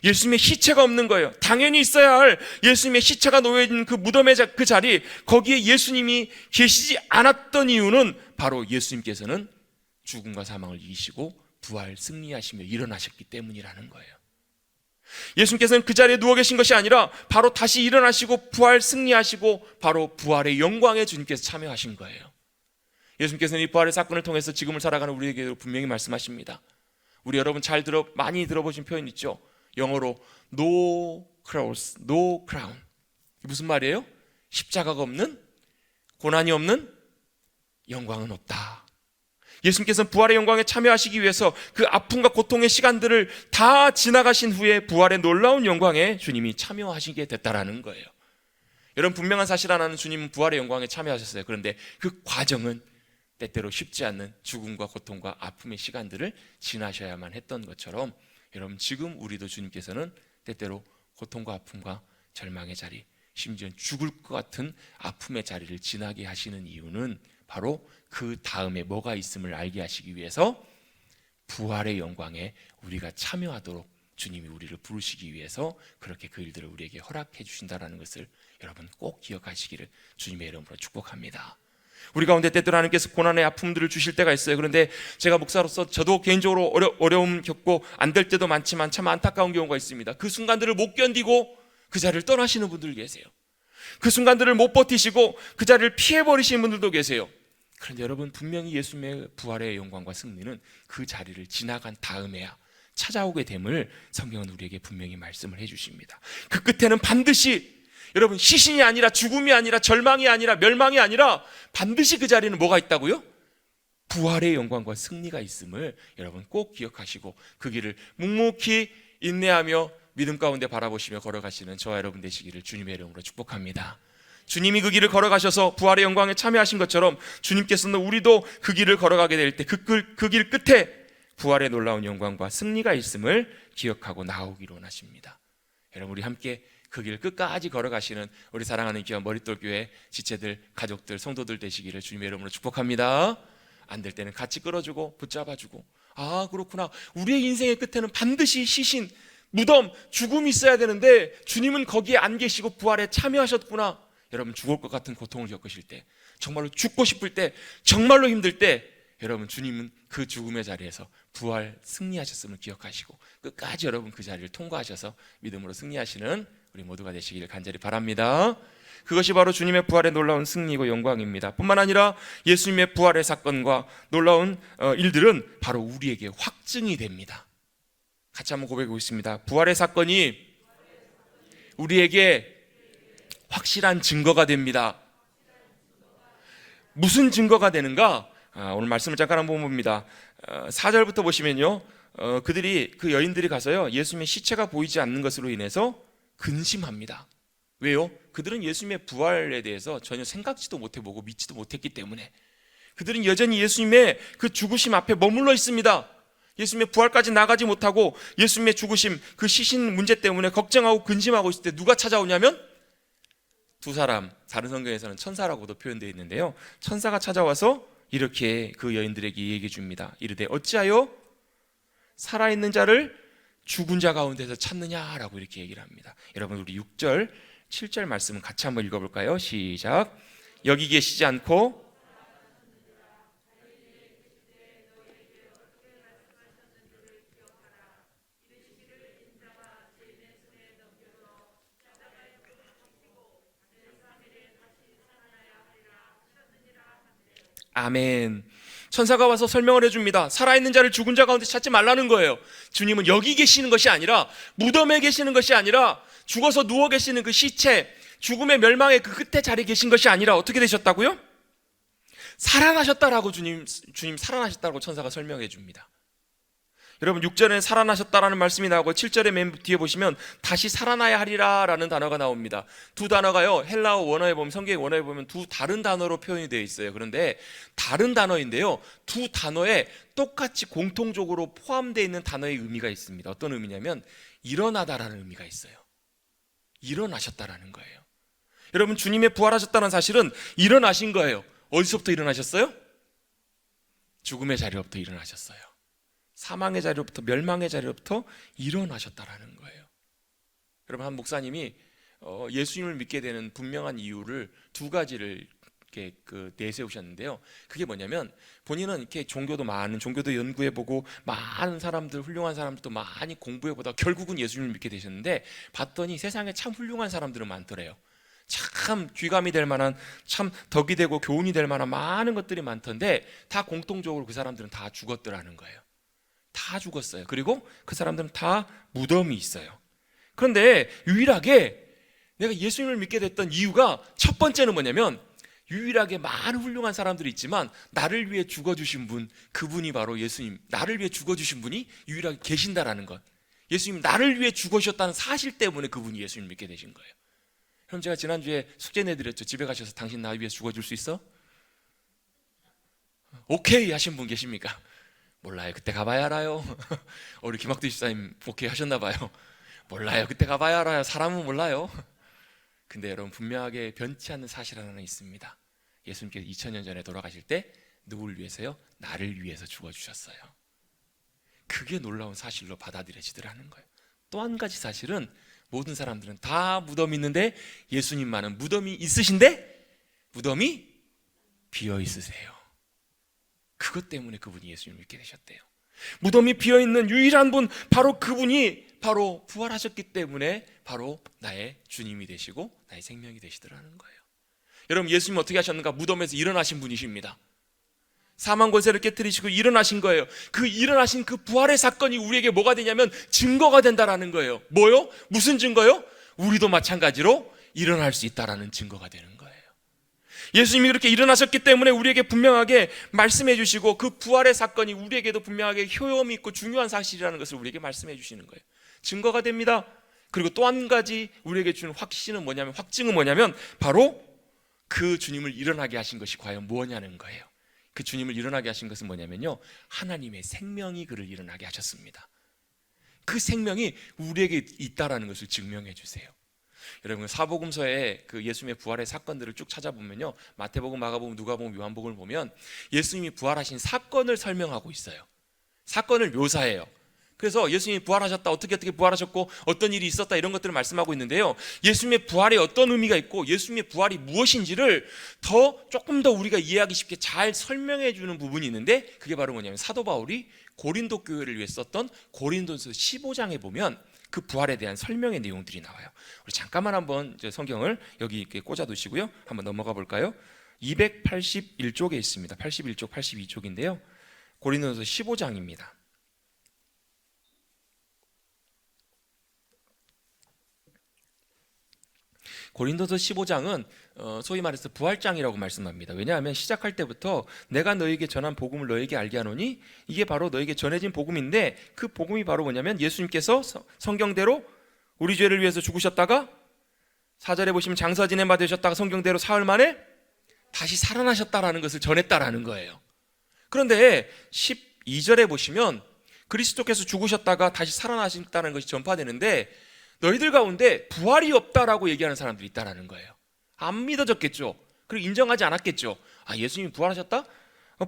예수님의 시체가 없는 거예요. 당연히 있어야 할 예수님의 시체가 놓여있는 그 무덤의 그 자리, 거기에 예수님이 계시지 않았던 이유는 바로 예수님께서는 죽음과 사망을 이기시고 부활 승리하시며 일어나셨기 때문이라는 거예요. 예수님께서는 그 자리에 누워 계신 것이 아니라 바로 다시 일어나시고 부활 승리하시고 바로 부활의 영광에 주님께서 참여하신 거예요. 예수님께서는 이 부활의 사건을 통해서 지금을 살아가는 우리에게 분명히 말씀하십니다. 우리 여러분 많이 들어보신 표현 있죠? 영어로 no cross, no crown. 무슨 말이에요? 십자가가 없는, 고난이 없는 영광은 없다. 예수님께서는 부활의 영광에 참여하시기 위해서 그 아픔과 고통의 시간들을 다 지나가신 후에 부활의 놀라운 영광에 주님이 참여하시게 됐다라는 거예요. 여러분 분명한 사실 하나는 주님은 부활의 영광에 참여하셨어요. 그런데 그 과정은 때때로 쉽지 않는 죽음과 고통과 아픔의 시간들을 지나셔야만 했던 것처럼 여러분 지금 우리도 주님께서는 때때로 고통과 아픔과 절망의 자리, 심지어 죽을 것 같은 아픔의 자리를 지나게 하시는 이유는 바로 그 다음에 뭐가 있음을 알게 하시기 위해서 부활의 영광에 우리가 참여하도록 주님이 우리를 부르시기 위해서 그렇게 그 일들을 우리에게 허락해 주신다는 것을 여러분 꼭 기억하시기를 주님의 이름으로 축복합니다. 우리 가운데 때때로 하나님께서 고난의 아픔들을 주실 때가 있어요. 그런데 제가 목사로서 저도 개인적으로 어려움 겪고 안 될 때도 많지만 참 안타까운 경우가 있습니다. 그 순간들을 못 견디고 그 자리를 떠나시는 분들 계세요. 그 순간들을 못 버티시고 그 자리를 피해버리시는 분들도 계세요. 그런데 여러분 분명히 예수님의 부활의 영광과 승리는 그 자리를 지나간 다음에야 찾아오게 됨을 성경은 우리에게 분명히 말씀을 해주십니다. 그 끝에는 반드시 여러분 시신이 아니라 죽음이 아니라 절망이 아니라 멸망이 아니라 반드시 그 자리는 뭐가 있다고요? 부활의 영광과 승리가 있음을 여러분 꼭 기억하시고 그 길을 묵묵히 인내하며 믿음 가운데 바라보시며 걸어가시는 저와 여러분 되시기를 주님의 이름으로 축복합니다. 주님이 그 길을 걸어가셔서 부활의 영광에 참여하신 것처럼 주님께서는 우리도 그 길을 걸어가게 될 때 그 길 끝에 부활의 놀라운 영광과 승리가 있음을 기억하고 나오기로 원하십니다. 여러분 우리 함께 그 길 끝까지 걸어가시는 우리 사랑하는 귀한 머릿돌교회 지체들, 가족들, 성도들 되시기를 주님의 이름으로 축복합니다. 안 될 때는 같이 끌어주고 붙잡아주고, 아 그렇구나, 우리의 인생의 끝에는 반드시 시신, 무덤, 죽음이 있어야 되는데 주님은 거기에 안 계시고 부활에 참여하셨구나. 여러분 죽을 것 같은 고통을 겪으실 때, 정말로 죽고 싶을 때, 정말로 힘들 때 여러분 주님은 그 죽음의 자리에서 부활 승리하셨음을 기억하시고 끝까지 여러분 그 자리를 통과하셔서 믿음으로 승리하시는 우리 모두가 되시기를 간절히 바랍니다. 그것이 바로 주님의 부활의 놀라운 승리이고 영광입니다. 뿐만 아니라 예수님의 부활의 사건과 놀라운 일들은 바로 우리에게 확증이 됩니다. 같이 한번 고백해 보겠습니다. 부활의 사건이 우리에게 확실한 증거가 됩니다. 무슨 증거가 되는가? 오늘 말씀을 잠깐 한번 봅니다. 4절부터 보시면요, 그들이, 그 여인들이 가서요, 예수님의 시체가 보이지 않는 것으로 인해서 근심합니다. 왜요? 그들은 예수님의 부활에 대해서 전혀 생각지도 못해보고 믿지도 못했기 때문에 그들은 여전히 예수님의 그 죽으심 앞에 머물러 있습니다. 예수님의 부활까지 나가지 못하고 예수님의 죽으심, 그 시신 문제 때문에 걱정하고 근심하고 있을 때 누가 찾아오냐면 두 사람, 다른 성경에서는 천사라고도 표현되어 있는데요, 천사가 찾아와서 이렇게 그 여인들에게 얘기해 줍니다. 이르되 어찌하여 살아있는 자를 죽은 자 가운데서 찾느냐라고 이렇게 얘기를 합니다. 여러분, 우리 6절 7절 말씀은 같이 한번 읽어볼까요? 시작. 여기 계시지 않고 아멘. 천사가 와서 설명을 해줍니다. 살아있는 자를 죽은 자 가운데 찾지 말라는 거예요. 주님은 여기 계시는 것이 아니라, 무덤에 계시는 것이 아니라, 죽어서 누워 계시는 그 시체, 죽음의 멸망의 그 끝에 자리에 계신 것이 아니라 어떻게 되셨다고요? 살아나셨다라고 주님 살아나셨다고 천사가 설명해 줍니다. 여러분, 6절에 살아나셨다라는 말씀이 나오고 7절에 맨 뒤에 보시면 다시 살아나야 하리라 라는 단어가 나옵니다. 두 단어가요, 헬라어 원어에 보면, 성경의 원어에 보면 두 다른 단어로 표현이 되어 있어요. 그런데 다른 단어인데요, 두 단어에 똑같이 공통적으로 포함되어 있는 단어의 의미가 있습니다. 어떤 의미냐면 일어나다라는 의미가 있어요. 일어나셨다라는 거예요. 여러분, 주님의 부활하셨다는 사실은 일어나신 거예요. 어디서부터 일어나셨어요? 죽음의 자리로부터 일어나셨어요. 사망의 자리로부터, 멸망의 자리로부터 일어나셨다라는 거예요. 여러분, 한 목사님이 예수님을 믿게 되는 분명한 이유를 두 가지를 이렇게 내세우셨는데요. 그게 뭐냐면, 본인은 이렇게 종교도 연구해보고 많은 사람들, 훌륭한 사람들도 많이 공부해보다 결국은 예수님을 믿게 되셨는데, 봤더니 세상에 참 훌륭한 사람들은 많더래요. 참 귀감이 될 만한, 참 덕이 되고 교훈이 될 만한 많은 것들이 많던데, 다 공통적으로 그 사람들은 다 죽었더라는 거예요. 다 죽었어요. 그리고 그 사람들은 다 무덤이 있어요. 그런데 유일하게 내가 예수님을 믿게 됐던 이유가, 첫 번째는 뭐냐면, 유일하게 많은 훌륭한 사람들이 있지만 나를 위해 죽어주신 분, 그분이 바로 예수님, 나를 위해 죽어주신 분이 유일하게 계신다라는 것, 예수님 나를 위해 죽으셨다는 사실 때문에 그분이 예수님을 믿게 되신 거예요. 그럼 제가 지난주에 숙제 내드렸죠. 집에 가셔서 당신 나 위해서 죽어줄 수 있어? 오케이 하신 분 계십니까? 몰라요. 그때 가봐야 알아요. 우리 김학두 집사님 오케이 하셨나 봐요. 몰라요. 그때 가봐야 알아요. 사람은 몰라요. 근데 여러분, 분명하게 변치 않는 사실 하나는 있습니다. 예수님께서 2000년 전에 돌아가실 때 누구를 위해서요? 나를 위해서 죽어주셨어요. 그게 놀라운 사실로 받아들여지더라는 거예요. 또 한 가지 사실은, 모든 사람들은 다 무덤이 있는데 예수님만은 무덤이 있으신데 무덤이 비어 있으세요. 그것 때문에 그분이 예수님을 믿게 되셨대요. 무덤이 비어있는 유일한 분, 바로 그분이 바로 부활하셨기 때문에 바로 나의 주님이 되시고 나의 생명이 되시더라는 거예요. 여러분, 예수님 어떻게 하셨는가? 무덤에서 일어나신 분이십니다. 사망 권세를 깨뜨리시고 일어나신 거예요. 그 일어나신 그 부활의 사건이 우리에게 뭐가 되냐면 증거가 된다라는 거예요. 뭐요? 무슨 증거요? 우리도 마찬가지로 일어날 수 있다라는 증거가 되는 거예요. 예수님이 그렇게 일어나셨기 때문에 우리에게 분명하게 말씀해 주시고, 그 부활의 사건이 우리에게도 분명하게 효용이 있고 중요한 사실이라는 것을 우리에게 말씀해 주시는 거예요. 증거가 됩니다. 그리고 또 한 가지 우리에게 주는 확신은 뭐냐면, 확증은 뭐냐면, 바로 그 주님을 일어나게 하신 것이 과연 뭐냐는 거예요. 그 주님을 일어나게 하신 것은 뭐냐면요, 하나님의 생명이 그를 일어나게 하셨습니다. 그 생명이 우리에게 있다라는 것을 증명해 주세요. 여러분, 사복음서에 그 예수님의 부활의 사건들을 쭉 찾아보면요, 마태복음, 마가복음, 누가복음, 요한복음을 보면 예수님이 부활하신 사건을 설명하고 있어요. 사건을 묘사해요. 그래서 예수님이 부활하셨다, 어떻게 부활하셨고 어떤 일이 있었다, 이런 것들을 말씀하고 있는데요, 예수님의 부활에 어떤 의미가 있고 예수님의 부활이 무엇인지를 조금 더 우리가 이해하기 쉽게 잘 설명해 주는 부분이 있는데, 그게 바로 뭐냐면, 사도 바울이 고린도 교회를 위해 썼던 고린도서 15장에 보면 그 부활에 대한 설명의 내용들이 나와요. 우리 잠깐만 한번 성경을 여기 이렇게 꽂아 두시고요, 한번 넘어가 볼까요? 281쪽에 있습니다. 81쪽, 82쪽인데요, 고린도서 15장입니다. 고린도서 15장은 소위 말해서 부활장이라고 말씀합니다. 왜냐하면 시작할 때부터 내가 너에게 전한 복음을 너에게 알게 하노니 이게 바로 너에게 전해진 복음인데, 그 복음이 바로 뭐냐면 예수님께서 성경대로 우리 죄를 위해서 죽으셨다가 4절에 보시면 장사 지낸 바 되셨다가 성경대로 사흘 만에 다시 살아나셨다라는 것을 전했다라는 거예요. 그런데 12절에 보시면 그리스도께서 죽으셨다가 다시 살아나셨다는 것이 전파되는데, 너희들 가운데 부활이 없다라고 얘기하는 사람들이 있다라는 거예요. 안 믿어졌겠죠. 그리고 인정하지 않았겠죠. 아, 예수님이 부활하셨다?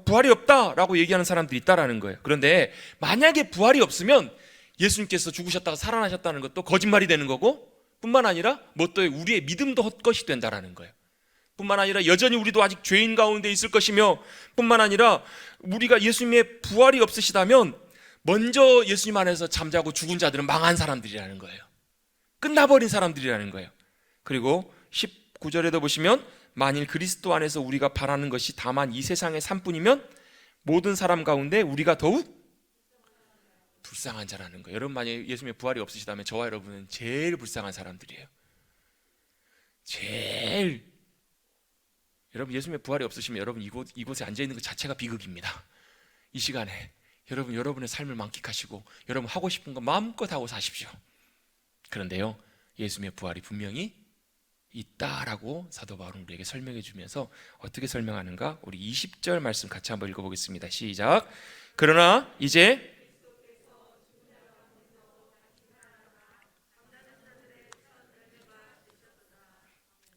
부활이 없다라고 얘기하는 사람들이 있다라는 거예요. 그런데 만약에 부활이 없으면 예수님께서 죽으셨다가 살아나셨다는 것도 거짓말이 되는 거고, 뿐만 아니라 뭐 또 우리의 믿음도 헛것이 된다라는 거예요. 뿐만 아니라 여전히 우리도 아직 죄인 가운데 있을 것이며, 뿐만 아니라 우리가 예수님의 부활이 없으시다면 먼저 예수님 안에서 잠자고 죽은 자들은 망한 사람들이라는 거예요. 끝나버린 사람들이라는 거예요. 그리고 19절에도 보시면 만일 그리스도 안에서 우리가 바라는 것이 다만 이 세상의 삶뿐이면 모든 사람 가운데 우리가 더욱 불쌍한 자라는 거예요. 여러분, 만약에 예수님의 부활이 없으시다면 저와 여러분은 제일 불쌍한 사람들이에요. 제일. 여러분, 예수님의 부활이 없으시면 여러분 이곳에 앉아있는 것 자체가 비극입니다. 이 시간에 여러분의 삶을 만끽하시고 여러분 하고 싶은 거 마음껏 하고 사십시오. 그런데요, 예수님의 부활이 분명히 있다라고 사도 바울은 우리에게 설명해 주면서 어떻게 설명하는가, 우리 20절 말씀 같이 한번 읽어보겠습니다. 시작. 그러나 이제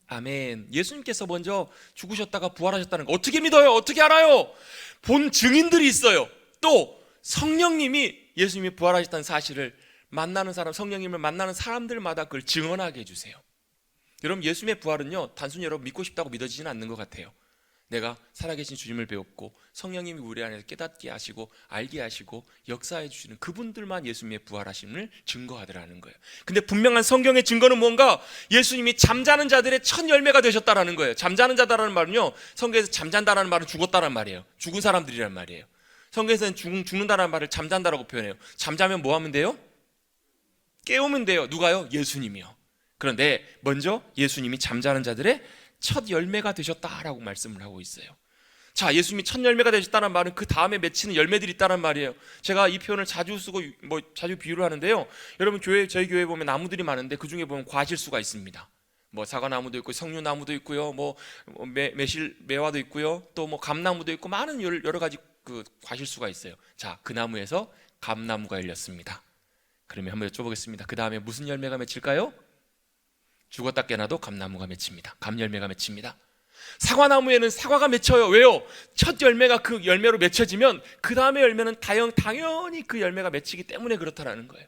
아멘. 예수님께서 먼저 죽으셨다가 부활하셨다는 거 어떻게 믿어요? 어떻게 알아요? 본 증인들이 있어요. 또 성령님이 예수님이 부활하셨다는 사실을 만나는 사람, 성령님을 만나는 사람들마다 그걸 증언하게 해주세요. 여러분, 예수님의 부활은요, 단순히 여러분 믿고 싶다고 믿어지지는 않는 것 같아요. 내가 살아계신 주님을 배웠고 성령님이 우리 안에서 깨닫게 하시고 알게 하시고 역사해 주시는 그분들만 예수님의 부활하심을 증거하더라는 거예요. 근데 분명한 성경의 증거는 뭔가, 예수님이 잠자는 자들의 첫 열매가 되셨다라는 거예요. 잠자는 자다라는 말은요, 성경에서 잠잔다라는 말은 죽었다라는 말이에요. 죽은 사람들이란 말이에요. 성경에서는 죽는다라는 말을 잠잔다라고 표현해요. 잠자면 뭐 하면 돼요? 깨우면 돼요. 누가요? 예수님이요. 그런데 먼저 예수님이 잠자는 자들의 첫 열매가 되셨다라고 말씀을 하고 있어요. 자, 예수님이 첫 열매가 되셨다는 말은 그 다음에 맺히는 열매들이 있다는 말이에요. 제가 이 표현을 자주 쓰고 자주 비유를 하는데요. 여러분, 저희 교회에 보면 나무들이 많은데 그 중에 보면 과실수가 있습니다. 사과나무도 있고 석류나무도 있고요. 매화도 있고요. 또 감나무도 있고 많은 여러 가지 그 과실수가 있어요. 자, 그 나무에서 감나무가 열렸습니다. 그러면 한번 여쭤보겠습니다. 그 다음에 무슨 열매가 맺힐까요? 죽었다 깨나도 감나무가 맺힙니다. 감열매가 맺힙니다. 사과나무에는 사과가 맺혀요. 왜요? 첫 열매가 그 열매로 맺혀지면 그 다음에 열매는 당연히 그 열매가 맺히기 때문에 그렇다라는 거예요.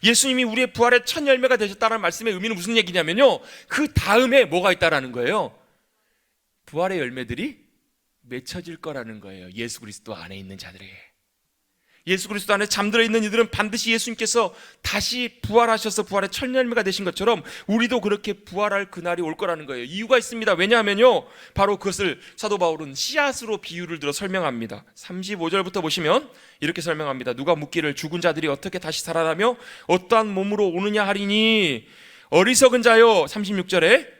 예수님이 우리의 부활의 첫 열매가 되셨다는 말씀의 의미는 무슨 얘기냐면요, 그 다음에 뭐가 있다라는 거예요? 부활의 열매들이 맺혀질 거라는 거예요. 예수 그리스도 안에 있는 자들에게. 예수 그리스도 안에 잠들어 있는 이들은 반드시 예수님께서 다시 부활하셔서 부활의 첫 열매가 되신 것처럼 우리도 그렇게 부활할 그날이 올 거라는 거예요. 이유가 있습니다. 왜냐하면요, 바로 그것을 사도 바울은 씨앗으로 비유를 들어 설명합니다. 35절부터 보시면 이렇게 설명합니다. 누가 묻기를 죽은 자들이 어떻게 다시 살아나며 어떠한 몸으로 오느냐 하리니, 어리석은 자요. 36절에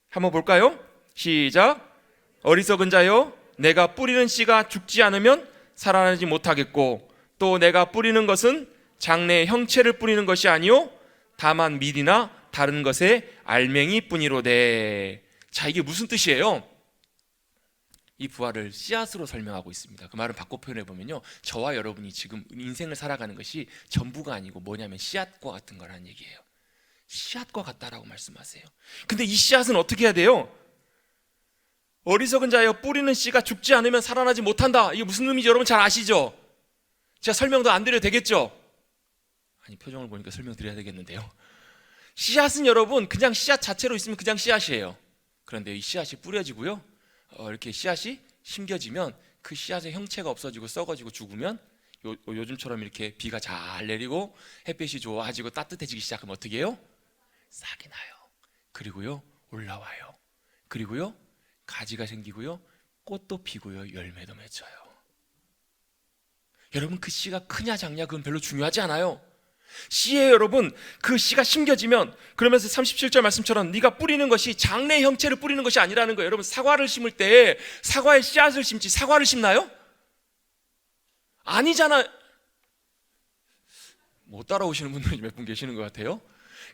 한번 볼까요? 시작. 어리석은 자요, 내가 뿌리는 씨가 죽지 않으면 살아나지 못하겠고, 또 내가 뿌리는 것은 장래의 형체를 뿌리는 것이 아니요 다만 밀이나 다른 것의 알맹이 뿐이로되. 자, 이게 무슨 뜻이에요? 이 부활을 씨앗으로 설명하고 있습니다. 그 말을 바꿔 표현해 보면요, 저와 여러분이 지금 인생을 살아가는 것이 전부가 아니고 뭐냐면 씨앗과 같은 거라는 얘기예요. 씨앗과 같다라고 말씀하세요. 근데 이 씨앗은 어떻게 해야 돼요? 어리석은 자여, 뿌리는 씨가 죽지 않으면 살아나지 못한다. 이게 무슨 의미인지 여러분 잘 아시죠? 제가 설명도 안 드려도 되겠죠? 아니, 표정을 보니까 설명드려야 되겠는데요. 씨앗은 여러분 그냥 씨앗 자체로 있으면 그냥 씨앗이에요. 그런데 이 씨앗이 뿌려지고요, 이렇게 씨앗이 심겨지면 그 씨앗의 형체가 없어지고 썩어지고 죽으면 요즘처럼 이렇게 비가 잘 내리고 햇빛이 좋아지고 따뜻해지기 시작하면 어떻게 해요? 싹이 나요. 그리고요, 올라와요. 그리고요, 가지가 생기고요, 꽃도 피고요, 열매도 맺혀요. 여러분, 그 씨가 크냐 작냐 그건 별로 중요하지 않아요. 씨에 여러분 그 씨가 심겨지면 그러면서 37절 말씀처럼 네가 뿌리는 것이 장래 형체를 뿌리는 것이 아니라는 거예요. 여러분 사과를 심을 때 사과의 씨앗을 심지 사과를 심나요? 아니잖아. 못 따라오시는 분들이 몇 분 계시는 것 같아요.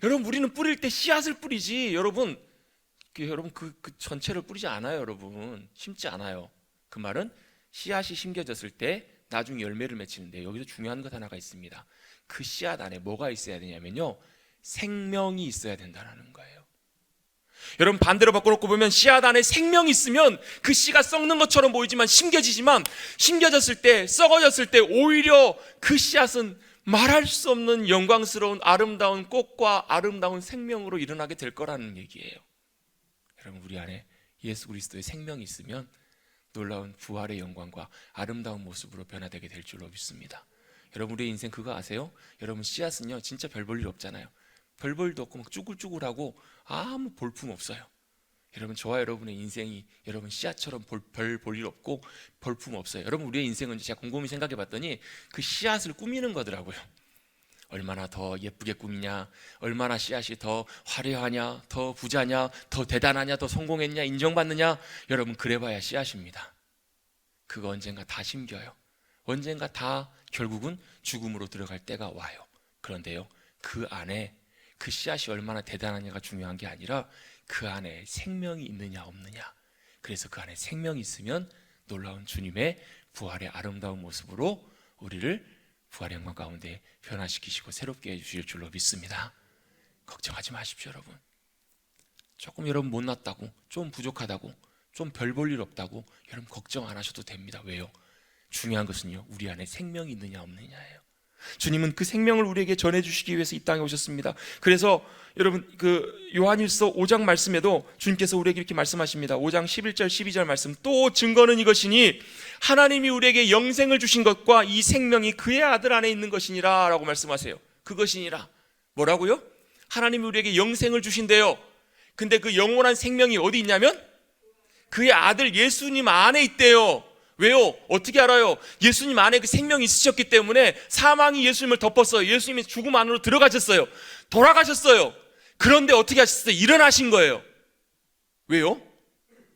여러분 우리는 뿌릴 때 씨앗을 뿌리지 여러분 그 전체를 뿌리지 않아요. 여러분 심지 않아요. 그 말은 씨앗이 심겨졌을 때 나중에 열매를 맺히는데 여기서 중요한 것 하나가 있습니다. 그 씨앗 안에 뭐가 있어야 되냐면요, 생명이 있어야 된다는 거예요. 여러분 반대로 바꿔놓고 보면 씨앗 안에 생명이 있으면 그 씨가 썩는 것처럼 보이지만 심겨지지만 심겨졌을 때 썩어졌을 때 오히려 그 씨앗은 말할 수 없는 영광스러운 아름다운 꽃과 아름다운 생명으로 일어나게 될 거라는 얘기예요. 여러분 우리 안에 예수 그리스도의 생명이 있으면 놀라운 부활의 영광과 아름다운 모습으로 변화되게 될 줄로 믿습니다. 여러분 우리의 인생 그거 아세요? 여러분 씨앗은요 진짜 별 볼 일 없잖아요. 별 볼 일도 없고 막 쭈글쭈글하고 아무 볼품 없어요. 여러분 저와 여러분의 인생이 여러분 씨앗처럼 별 볼 일 없고 볼품 없어요. 여러분 우리의 인생은 제가 곰곰이 생각해 봤더니 그 씨앗을 꾸미는 거더라고요. 얼마나 더 예쁘게 꾸미냐, 얼마나 씨앗이 더 화려하냐, 더 부자냐, 더 대단하냐, 더 성공했냐, 인정받느냐, 여러분 그래봐야 씨앗입니다. 그거 언젠가 다 심겨요. 언젠가 다 결국은 죽음으로 들어갈 때가 와요. 그런데요 그 안에 그 씨앗이 얼마나 대단하냐가 중요한 게 아니라 그 안에 생명이 있느냐 없느냐. 그래서 그 안에 생명이 있으면 놀라운 주님의 부활의 아름다운 모습으로 우리를 부활의 영광 가운데 변화시키시고 새롭게 해주실 줄로 믿습니다. 걱정하지 마십시오. 여러분 조금 여러분 못났다고, 좀 부족하다고, 좀 별 볼 일 없다고 여러분 걱정 안 하셔도 됩니다. 왜요? 중요한 것은요 우리 안에 생명이 있느냐 없느냐예요. 주님은 그 생명을 우리에게 전해주시기 위해서 이 땅에 오셨습니다. 그래서 여러분 그 요한일서 5장 말씀에도 주님께서 우리에게 이렇게 말씀하십니다. 5장 11절 12절 말씀, 또 증거는 이것이니 하나님이 우리에게 영생을 주신 것과 이 생명이 그의 아들 안에 있는 것이니라 라고 말씀하세요. 그것이니라 뭐라고요? 하나님이 우리에게 영생을 주신대요. 근데 그 영원한 생명이 어디 있냐면 그의 아들 예수님 안에 있대요. 왜요? 어떻게 알아요? 예수님 안에 그 생명이 있으셨기 때문에 사망이 예수님을 덮었어요. 예수님이 죽음 안으로 들어가셨어요. 돌아가셨어요. 그런데 어떻게 하셨어요? 일어나신 거예요. 왜요?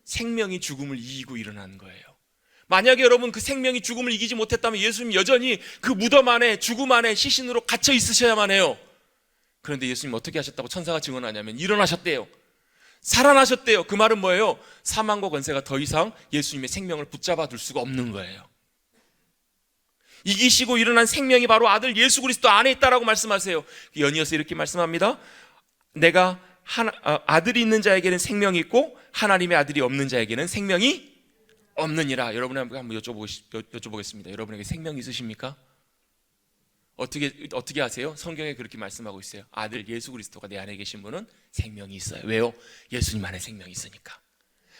생명이 죽음을 이기고 일어난 거예요. 만약에 여러분 그 생명이 죽음을 이기지 못했다면 예수님 여전히 그 무덤 안에 죽음 안에 시신으로 갇혀 있으셔야만 해요. 그런데 예수님 어떻게 하셨다고 천사가 증언하냐면 일어나셨대요. 살아나셨대요. 그 말은 뭐예요? 사망과 권세가 더 이상 예수님의 생명을 붙잡아 둘 수가 없는 거예요. 이기시고 일어난 생명이 바로 아들 예수 그리스도 안에 있다라고 말씀하세요. 연이어서 이렇게 말씀합니다. 내가 아들이 있는 자에게는 생명이 있고 하나님의 아들이 없는 자에게는 생명이 없느니라. 여러분에게 한번 여쭤보겠습니다. 여러분에게 생명이 있으십니까? 어떻게 아세요? 성경에 그렇게 말씀하고 있어요. 아들 예수 그리스도가 내 안에 계신 분은 생명이 있어요. 왜요? 예수님 안에 생명이 있으니까.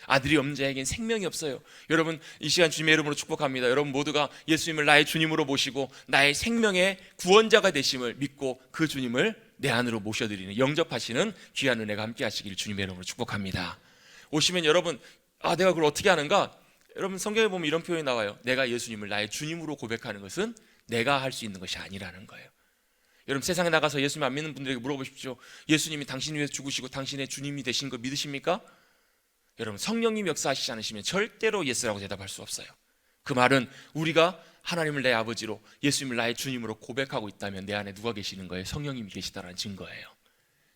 아들이 없는 자에게는 생명이 없어요. 여러분 이 시간 주님의 이름으로 축복합니다. 여러분 모두가 예수님을 나의 주님으로 모시고 나의 생명의 구원자가 되심을 믿고 그 주님을 내 안으로 모셔드리는 영접하시는 귀한 은혜가 함께 하시길 주님의 이름으로 축복합니다. 오시면 여러분 내가 그걸 어떻게 하는가? 여러분 성경에 보면 이런 표현이 나와요. 내가 예수님을 나의 주님으로 고백하는 것은 내가 할 수 있는 것이 아니라는 거예요. 여러분 세상에 나가서 예수님 안 믿는 분들에게 물어보십시오. 예수님이 당신 위해서 죽으시고 당신의 주님이 되신 거 믿으십니까? 여러분 성령님 역사하시지 않으시면 절대로 예스라고 대답할 수 없어요. 그 말은 우리가 하나님을 내 아버지로 예수님을 나의 주님으로 고백하고 있다면 내 안에 누가 계시는 거예요? 성령님이 계시다는 증거예요.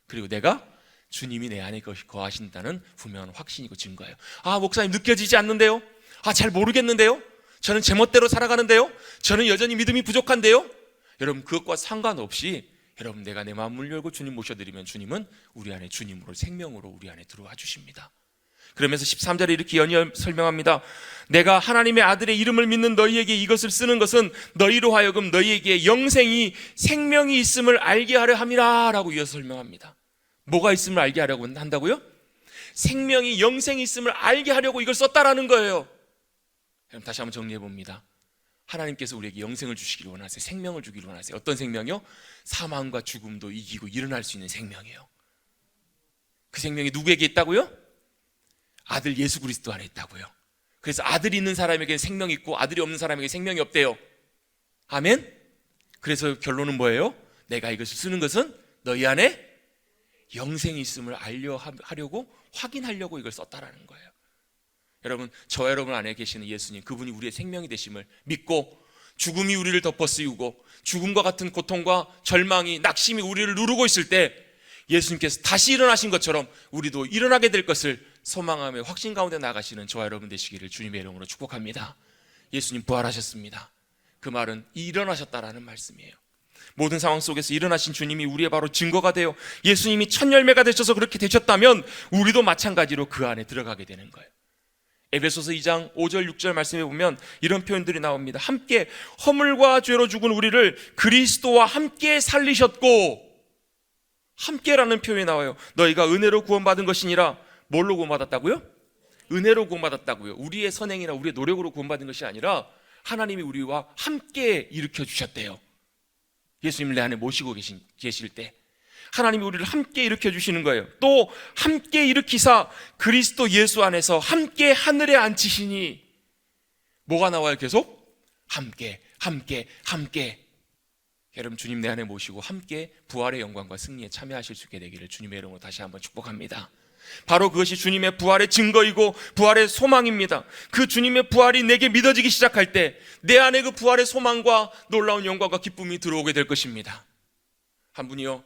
그리고 내가 주님이 내 안에 거하신다는 분명한 확신이고 증거예요. 목사님 느껴지지 않는데요? 잘 모르겠는데요? 저는 제멋대로 살아가는데요? 저는 여전히 믿음이 부족한데요? 여러분 그것과 상관없이 여러분 내가 내 마음을 열고 주님 모셔드리면 주님은 우리 안에 주님으로 생명으로 우리 안에 들어와 주십니다. 그러면서 13절에 이렇게 연이어 설명합니다. 내가 하나님의 아들의 이름을 믿는 너희에게 이것을 쓰는 것은 너희로 하여금 너희에게 영생이 생명이 있음을 알게 하려 함이라 라고 이어서 설명합니다. 뭐가 있음을 알게 하려고 한다고요? 생명이 영생이 있음을 알게 하려고 이걸 썼다라는 거예요. 그럼 다시 한번 정리해 봅니다. 하나님께서 우리에게 영생을 주시기를 원하세요. 생명을 주기를 원하세요. 어떤 생명이요? 사망과 죽음도 이기고 일어날 수 있는 생명이에요. 그 생명이 누구에게 있다고요? 아들 예수 그리스도 안에 있다고요. 그래서 아들이 있는 사람에게는 생명이 있고 아들이 없는 사람에게 생명이 없대요. 아멘? 그래서 결론은 뭐예요? 내가 이것을 쓰는 것은 너희 안에 영생이 있음을 하려고 확인하려고 이걸 썼다라는 거예요. 여러분, 저 여러분 안에 계시는 예수님, 그분이 우리의 생명이 되심을 믿고 죽음이 우리를 덮어쓰이고 죽음과 같은 고통과 절망이, 낙심이 우리를 누르고 있을 때 예수님께서 다시 일어나신 것처럼 우리도 일어나게 될 것을 소망하며 확신 가운데 나가시는 저와 여러분 되시기를 주님의 이름으로 축복합니다. 예수님 부활하셨습니다. 그 말은 일어나셨다라는 말씀이에요. 모든 상황 속에서 일어나신 주님이 우리의 바로 증거가 되어 예수님이 첫 열매가 되셔서 그렇게 되셨다면 우리도 마찬가지로 그 안에 들어가게 되는 거예요. 에베소서 2장 5절 6절 말씀에 보면 이런 표현들이 나옵니다. 함께 허물과 죄로 죽은 우리를 그리스도와 함께 살리셨고, 함께라는 표현이 나와요. 너희가 은혜로 구원받은 것이니라. 뭘로 구원받았다고요? 은혜로 구원받았다고요. 우리의 선행이나 우리의 노력으로 구원받은 것이 아니라 하나님이 우리와 함께 일으켜 주셨대요. 예수님을 내 안에 모시고 계실 때 하나님이 우리를 함께 일으켜 주시는 거예요. 또 함께 일으키사 그리스도 예수 안에서 함께 하늘에 앉히시니. 뭐가 나와요? 계속 함께, 함께, 함께. 여러분, 주님 내 안에 모시고 함께 부활의 영광과 승리에 참여하실 수 있게 되기를 주님의 이름으로 다시 한번 축복합니다. 바로 그것이 주님의 부활의 증거이고 부활의 소망입니다. 그 주님의 부활이 내게 믿어지기 시작할 때 내 안에 그 부활의 소망과 놀라운 영광과 기쁨이 들어오게 될 것입니다. 한 분이요,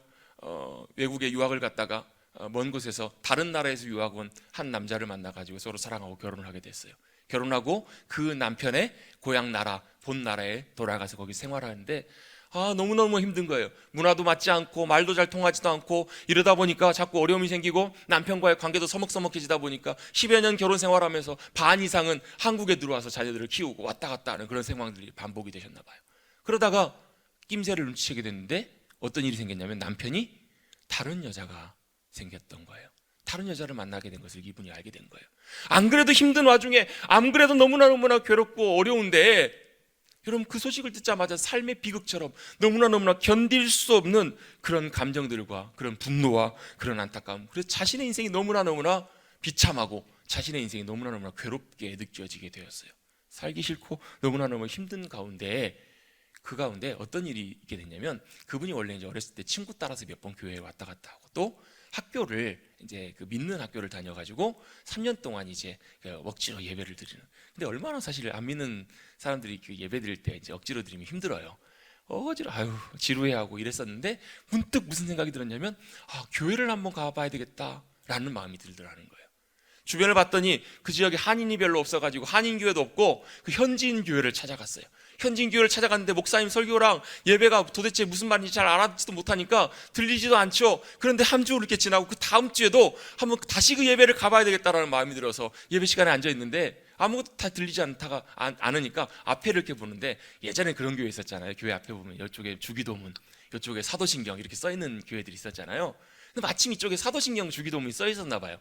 외국에 유학을 갔다가 먼 곳에서 다른 나라에서 유학 온 한 남자를 만나가지고 서로 사랑하고 결혼을 하게 됐어요. 결혼하고 그 남편의 고향 나라, 본 나라에 돌아가서 거기 생활하는데 너무너무 힘든 거예요. 문화도 맞지 않고 말도 잘 통하지도 않고 이러다 보니까 자꾸 어려움이 생기고 남편과의 관계도 서먹서먹해지다 보니까 10여 년 결혼 생활하면서 반 이상은 한국에 들어와서 자녀들을 키우고 왔다 갔다 하는 그런 상황들이 반복이 되셨나 봐요. 그러다가 낌새를 눈치채게 됐는데 어떤 일이 생겼냐면 남편이 다른 여자가 생겼던 거예요. 다른 여자를 만나게 된 것을 이분이 알게 된 거예요. 안 그래도 힘든 와중에, 안 그래도 너무나 괴롭고 어려운데, 여러분, 그 소식을 듣자마자 삶의 비극처럼 너무나 견딜 수 없는 그런 감정들과 그런 분노와 그런 안타까움, 그래서 자신의 인생이 너무나 비참하고 자신의 인생이 너무나 괴롭게 느껴지게 되었어요. 살기 싫고 너무나 힘든 가운데, 그 가운데 어떤 일이 있게 됐냐면, 그분이 원래 이제 어렸을 때 친구 따라서 몇 번 교회에 왔다 갔다 하고 또 학교를 이제 그 믿는 학교를 다녀가지고 3년 동안 이제 억지로 예배를 드리는. 근데 얼마나 사실 안 믿는 사람들이 그 예배 드릴 때 이제 억지로 드리면 힘들어요. 억지로 지루해하고 이랬었는데 문득 무슨 생각이 들었냐면 교회를 한번 가봐야 되겠다라는 마음이 들더라는 거예요. 주변을 봤더니 그 지역에 한인이 별로 없어가지고 한인교회도 없고 그 현지인 교회를 찾아갔어요. 현지인 교회를 찾아갔는데 목사님 설교랑 예배가 도대체 무슨 말인지 잘 알아듣지도 못하니까 들리지도 않죠. 그런데 한 주 이렇게 지나고 그 다음 주에도 한번 다시 그 예배를 가봐야 되겠다라는 마음이 들어서 예배 시간에 앉아 있는데 아무것도 다 들리지 않으니까 앞에를 이렇게 보는데, 예전에 그런 교회 있었잖아요. 교회 앞에 보면 이쪽에 주기도문, 이쪽에 사도신경 이렇게 써 있는 교회들이 있었잖아요. 근데 마침 이쪽에 사도신경 주기도문이 써 있었나 봐요.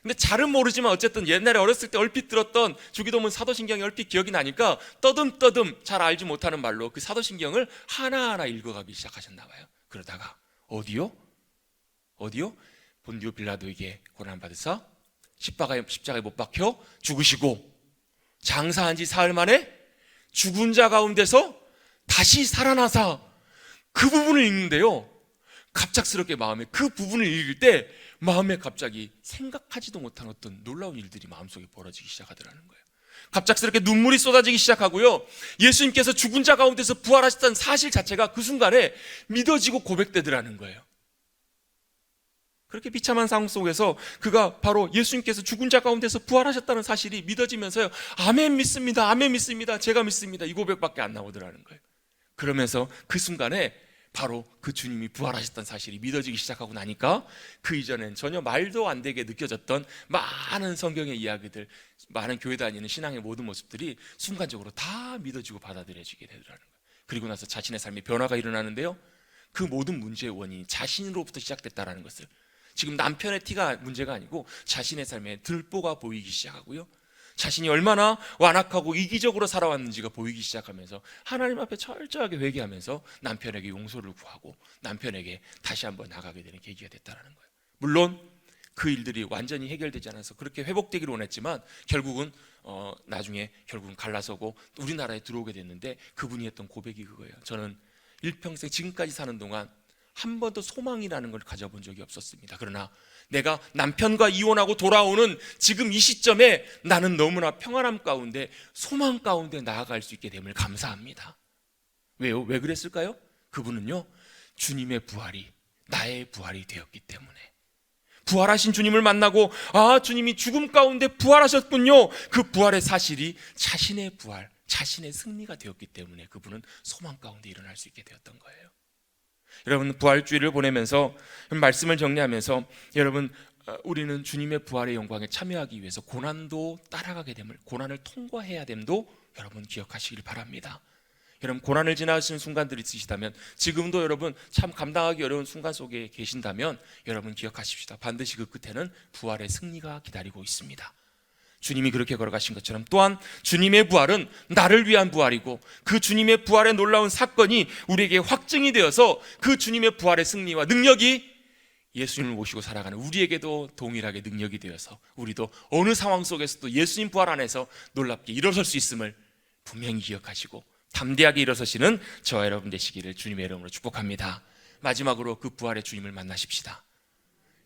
근데 잘은 모르지만 어쨌든 옛날에 어렸을 때 얼핏 들었던 주기도문 사도신경이 얼핏 기억이 나니까 떠듬떠듬 잘 알지 못하는 말로 그 사도신경을 하나하나 읽어가기 시작하셨나 봐요. 그러다가 어디요? 본디오 빌라도에게 고난받으사 십자가에 못 박혀 죽으시고 장사한 지 사흘 만에 죽은 자 가운데서 다시 살아나사, 그 부분을 읽는데요, 갑작스럽게 마음에 그 부분을 읽을 때 마음에 갑자기 생각하지도 못한 어떤 놀라운 일들이 마음속에 벌어지기 시작하더라는 거예요. 갑작스럽게 눈물이 쏟아지기 시작하고요, 예수님께서 죽은 자 가운데서 부활하셨다는 사실 자체가 그 순간에 믿어지고 고백되더라는 거예요. 그렇게 비참한 상황 속에서 그가 바로 예수님께서 죽은 자 가운데서 부활하셨다는 사실이 믿어지면서요, 아멘 믿습니다, 아멘 믿습니다, 제가 믿습니다, 이 고백밖에 안 나오더라는 거예요. 그러면서 그 순간에 바로 그 주님이 부활하셨다는 사실이 믿어지기 시작하고 나니까 그 이전엔 전혀 말도 안 되게 느껴졌던 많은 성경의 이야기들, 많은 교회 다니는 신앙의 모든 모습들이 순간적으로 다 믿어지고 받아들여지게 되더라는 거예요. 그리고 나서 자신의 삶에 변화가 일어나는데요, 그 모든 문제의 원인이 자신으로부터 시작됐다는 것을, 지금 남편의 티가 문제가 아니고 자신의 삶에 들보가 보이기 시작하고요, 자신이 얼마나 완악하고 이기적으로 살아왔는지가 보이기 시작하면서 하나님 앞에 철저하게 회개하면서 남편에게 용서를 구하고 남편에게 다시 한번 나가게 되는 계기가 됐다는 거예요. 물론 그 일들이 완전히 해결되지 않아서 그렇게 회복되기를 원했지만 결국은 나중에 결국은 갈라서고 우리나라에 들어오게 됐는데, 그분이 했던 고백이 그거예요. 저는 일평생 지금까지 사는 동안 한 번도 소망이라는 걸 가져본 적이 없었습니다. 그러나 내가 남편과 이혼하고 돌아오는 지금 이 시점에 나는 너무나 평안함 가운데 소망 가운데 나아갈 수 있게 됨을 감사합니다. 왜요? 왜 그랬을까요? 그분은요, 주님의 부활이 나의 부활이 되었기 때문에. 부활하신 주님을 만나고 주님이 죽음 가운데 부활하셨군요. 그 부활의 사실이 자신의 부활, 자신의 승리가 되었기 때문에 그분은 소망 가운데 일어날 수 있게 되었던 거예요. 여러분, 부활주의를 보내면서 말씀을 정리하면서 여러분, 우리는 주님의 부활의 영광에 참여하기 위해서 고난도 따라가게 됨을, 고난을 통과해야 됨도 여러분 기억하시길 바랍니다. 여러분, 고난을 지나시는 순간들이 있으시다면, 지금도 여러분 참 감당하기 어려운 순간 속에 계신다면 여러분 기억하십시다. 반드시 그 끝에는 부활의 승리가 기다리고 있습니다. 주님이 그렇게 걸어가신 것처럼 또한 주님의 부활은 나를 위한 부활이고, 그 주님의 부활의 놀라운 사건이 우리에게 확증이 되어서 그 주님의 부활의 승리와 능력이 예수님을 모시고 살아가는 우리에게도 동일하게 능력이 되어서 우리도 어느 상황 속에서도 예수님 부활 안에서 놀랍게 일어설 수 있음을 분명히 기억하시고 담대하게 일어서시는 저와 여러분 되시기를 주님의 이름으로 축복합니다. 마지막으로 그 부활의 주님을 만나십시다.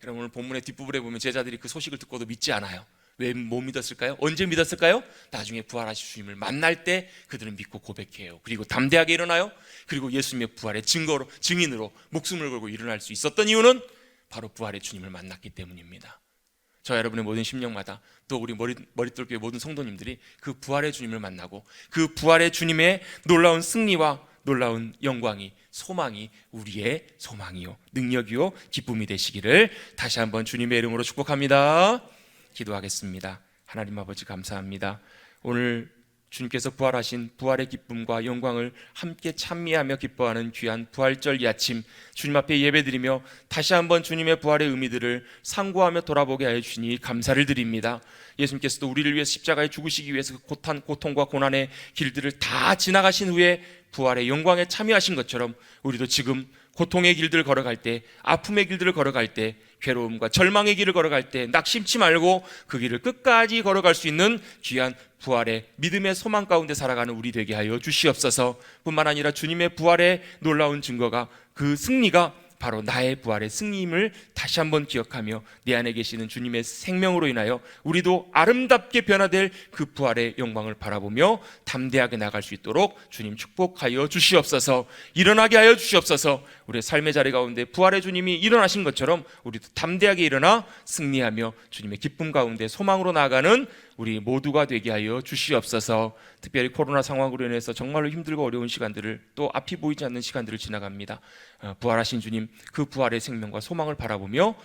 여러분, 오늘 본문의 뒷부분에 보면 제자들이 그 소식을 듣고도 믿지 않아요. 왜 못 믿었을까요? 언제 믿었을까요? 나중에 부활하신 주님을 만날 때 그들은 믿고 고백해요. 그리고 담대하게 일어나요. 그리고 예수님의 부활의 증인으로 목숨을 걸고 일어날 수 있었던 이유는 바로 부활의 주님을 만났기 때문입니다. 저 여러분의 모든 심령마다, 또 우리 머릿돌교회 모든 성도님들이 그 부활의 주님을 만나고 그 부활의 주님의 놀라운 승리와 놀라운 영광이, 소망이 우리의 소망이요 능력이요 기쁨이 되시기를 다시 한번 주님의 이름으로 축복합니다. 기도하겠습니다. 하나님 아버지, 감사합니다. 오늘 주님께서 부활하신 부활의 기쁨과 영광을 함께 찬미하며 기뻐하는 귀한 부활절 이 아침 주님 앞에 예배드리며 다시 한번 주님의 부활의 의미들을 상고하며 돌아보게 하여 주시니 감사를 드립니다. 예수님께서도 우리를 위해서 십자가에 죽으시기 위해서 그 고통과 고난의 길들을 다 지나가신 후에 부활의 영광에 참여하신 것처럼 우리도 지금 고통의 길들을 걸어갈 때, 아픔의 길들을 걸어갈 때, 괴로움과 절망의 길을 걸어갈 때 낙심치 말고 그 길을 끝까지 걸어갈 수 있는 귀한 부활의 믿음의 소망 가운데 살아가는 우리 되게 하여 주시옵소서. 뿐만 아니라 주님의 부활의 놀라운 증거가, 그 승리가 바로 나의 부활의 승리임을 다시 한번 기억하며 내 안에 계시는 주님의 생명으로 인하여 우리도 아름답게 변화될 그 부활의 영광을 바라보며 담대하게 나갈 수 있도록 주님 축복하여 주시옵소서. 일어나게 하여 주시옵소서. 우리의 삶의 자리 가운데 부활의 주님이 일어나신 것처럼 우리도 담대하게 일어나 승리하며 주님의 기쁨 가운데 소망으로 나아가는 우리 모두가 되게 하여 주시옵소서. 특별히 코로나 상황으로 인해서 정말로 힘들고 어려운 시간들을, 또 앞이 보이지 않는 시간들을 지나갑니다. 부활하신 주님, 그 부활의 생명과 소망을 바라보며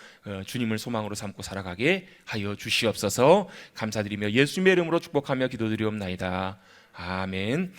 주님을 소망으로 삼고 살아가게 하여 주시옵소서. 감사드리며 예수님의 이름으로 축복하며 기도드리옵나이다. 아멘.